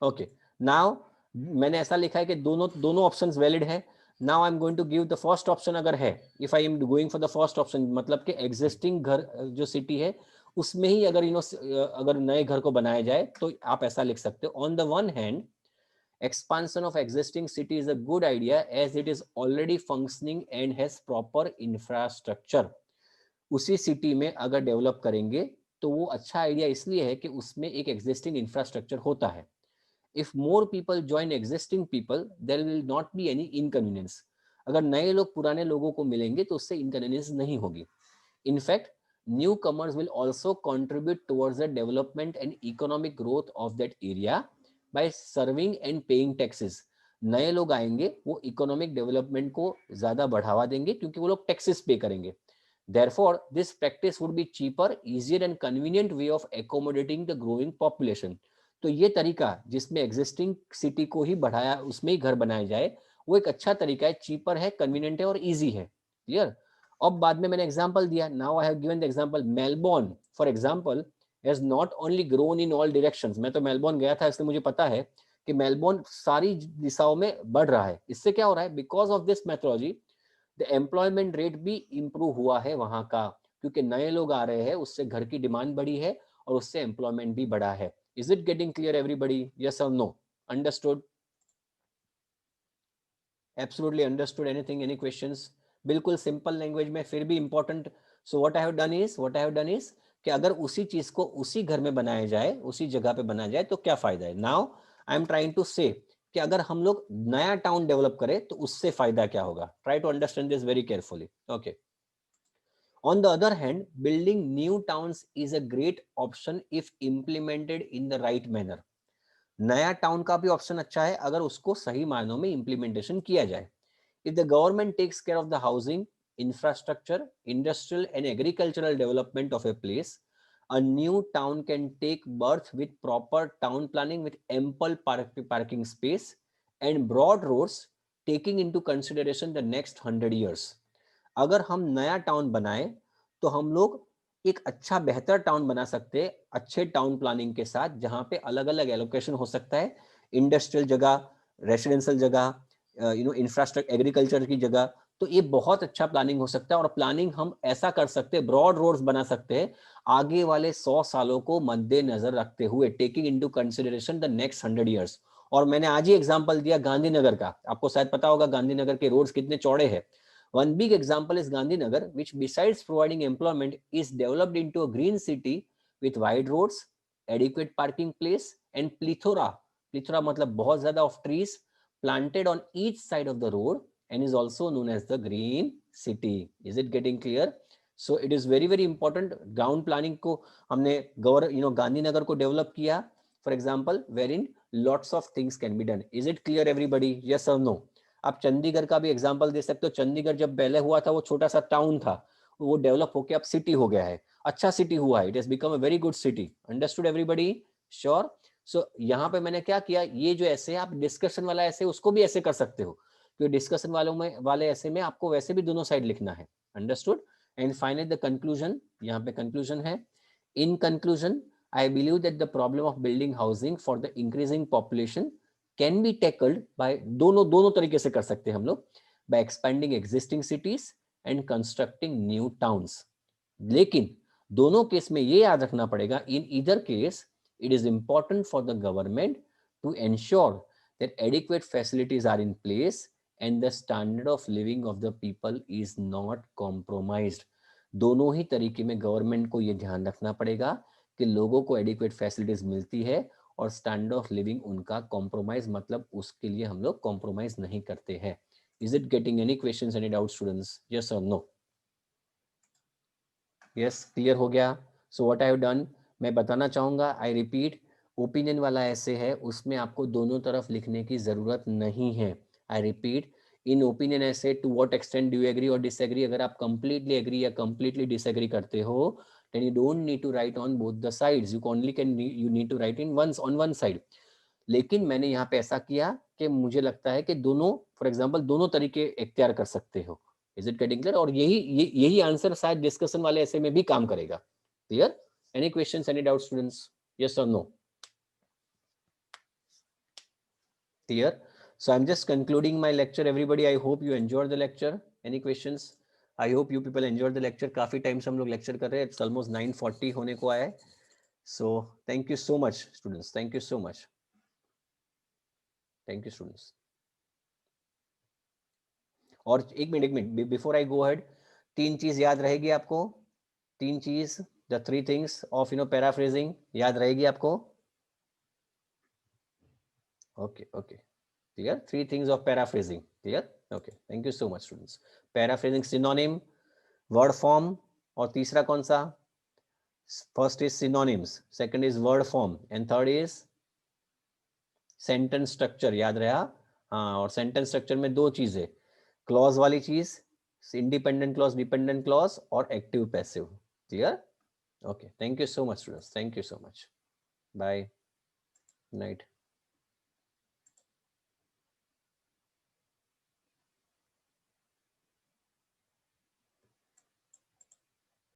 Speaker 1: ओके, नाउ मैंने ऐसा लिखा है कि दोनों ऑप्शंस वैलिड है। Now I am going to give the first option अगर है, if I am going for the first option, मतलब कि एग्जिस्टिंग घर जो सिटी है उसमें ही अगर अगर नए घर को बनाया जाए तो आप ऐसा लिख सकते हो। On the one hand expansion of existing city is a good idea as it is already functioning and has proper infrastructure। उसी सिटी में अगर डेवलप करेंगे तो वो अच्छा आइडिया इसलिए है कि उसमें एक एग्जिस्टिंग इंफ्रास्ट्रक्चर होता है। If more people join existing people there will not be any inconvenience. अगर नए लोग पुराने लोगों को मिलेंगे तो उससे इनकन्वीनियंस नहीं होगी। In fact newcomers will also contribute towards the development and economic growth of that area by serving and paying taxes। नए लोग आएंगे वो इकोनॉमिक डेवलपमेंट को ज्यादा बढ़ावा देंगे क्योंकि वो लोग टैक्सेस पे करेंगे। Therefore, this practice would be cheaper, easier and convenient way of accommodating the growing population। तो ये तरीका जिसमें एग्जिस्टिंग सिटी को ही बढ़ाया उसमें ही घर बनाया जाए वो एक अच्छा तरीका है, चीपर है, कन्वीनियंट है और ईजी है। क्लियर? अब बाद में मैंने एग्जांपल दिया, now I have given the example. Melbourne for example has not only grown in all directions. मैं तो मेलबोर्न गया था इसलिए मुझे पता है कि मेलबोर्न सारी दिशाओं में बढ़ रहा है। इससे क्या हो रहा है, because of this methodology the employment rate भी इंप्रूव हुआ है वहां का, क्योंकि नए लोग आ रहे हैं, उससे घर की डिमांड बढ़ी है और उससे एम्प्लॉयमेंट भी बढ़ा है। Is it getting clear everybody? Yes और नो? Understood? Absolutely understood? Anything, any questions? बिल्कुल सिंपल लैंग्वेज में फिर भी important. So what I have done is कि अगर उसी चीज को उसी घर में बनाया जाए, उसी जगह पे बनाया जाए तो क्या फायदा है। Now I am trying to say कि अगर हम लोग नया टाउन डेवलप करें तो उससे फायदा क्या होगा। Try to understand this very carefully. Okay, on the other hand building new towns is a great option if implemented in the right manner। नया टाउन का भी ऑप्शन अच्छा है अगर उसको सही मायनों में इंप्लीमेंटेशन किया जाए। If the government takes care of the housing, infrastructure, industrial and agricultural development of a place, a new town can take birth with proper town planning with ample parking space and broad roads taking into consideration the next 100 years। अगर हम नया town बनाए तो हम लोग एक अच्छा बेहतर टाउन बना सकते हैं अच्छे टाउन प्लानिंग के साथ, जहां पे अलग अलग एलोकेशन हो सकता है, इंडस्ट्रियल जगह, रेसिडेंशियल जगह, इंफ्रास्ट्रक्चर, एग्रीकल्चर की जगह। तो ये बहुत अच्छा प्लानिंग हो सकता है, और प्लानिंग हम ऐसा कर सकते हैं, ब्रॉड रोड्स बना सकते हैं आगे वाले 100 सालों को मद्देनजर रखते हुए, taking into consideration the next 100 years. और मैंने आज ही एग्जांपल दिया गांधीनगर का, आपको शायद पता होगा गांधीनगर के रोड्स कितने चौड़े हैं। One big example is Gandhinagar, which besides providing employment is developed into a green city with wide roads, adequate parking place and plethora, plethora मतलब बहुत ज्यादा of trees planted on each side of the road, and is also known as the green city. Is it getting clear? So it is very very important. Ground planning को हमने गांधीनगर को develop किया, for example, where in lots of things can be done. Is it clear everybody? Yes और no? आप चंडीगढ़ का भी example दे सकते हो. चंडीगढ़ जब पहले हुआ था वो छोटा सा टाउन था, वो डेवलप होकर अब सिटी हो गया है, अच्छा सिटी हुआ है, it has become a very good city. Understood everybody? Sure? So यहाँ पे मैंने क्या किया, ये जो ऐसे आप डिस्कशन वाला ऐसे उसको भी ऐसे कर सकते हो, क्योंकि डिस्कशन वाले ऐसे में आपको वैसे भी दोनों साइड लिखना है. Understood? And finally the conclusion, यहाँ पे कंक्लूजन है. In conclusion, I believe that the problem of building housing for the increasing population can be tackled by दोनों तरीके से कर सकते हैं हम लोग, by expanding existing cities and constructing new towns. लेकिन दोनों केस में ये याद रखना पड़ेगा, in either case it is important for the government to ensure that adequate facilities are in place and the standard of living of the people is not compromised. दोनों ही तरीके में गवर्नमेंट को ये ध्यान रखना पड़ेगा कि लोगों को एडिक्वेट फैसिलिटीज मिलती है और स्टैंडर्ड ऑफ लिविंग उनका कॉम्प्रोमाइज, मतलब उसके लिए हम लोग कॉम्प्रोमाइज नहीं करते हैं. Is it getting any questions, any doubt students? Yes और नो? यस, क्लियर हो गया. सो व्हाट आई हैव डन, मैं बताना चाहूंगा, आई रिपीट, ओपिनियन वाला ऐसे है, उसमें आपको दोनों तरफ लिखने की जरूरत नहीं है. I repeat, in opinion essay, to what extent do you agree और डिसएग्री, अगर आप कंप्लीटली एग्री या कंप्लीटली डिसएग्री करते हो, then you don't need to write on both the sides, you need to write on one side. लेकिन मैंने यहाँ पे ऐसा किया कि मुझे लगता है कि दोनों, फॉर एग्जांपल, दोनों तरीके इख्तियार कर सकते हो. Is it getting clear? और यही आंसर शायद डिस्कशन वाले ऐसे में भी काम करेगा. Clear? Any questions, any doubt students? Yes और नो? Clear? So I'm just concluding my lecture, everybody. I hope you enjoyed the lecture. Any questions? I hope you people enjoyed the lecture. काफी time से हम लोग lecture कर रहे हैं. It's almost 9:40 होने को आया है. So thank you so much, students. Thank you so much. Thank you, students. और एक minute before I go head, 3 चीज याद रहेगी आपको. 3 चीज, द 3 थिंग्स ऑफ पैराफ्रेजिंग याद रहेगी आपको. Okay okay, clear? 3 things of paraphrasing. Clear? Okay, thank you so much, students. Paraphrasing synonym, word form, और तीसरा कौन सा? First is synonyms, second is word form, and third is sentence structure. याद रहा? हाँ, और sentence structure में 2 चीजें, clause वाली चीज, independent clause, dependent clause, और active passive. Clear? Okay, thank you so much, students. Thank you so much. Bye. Good night.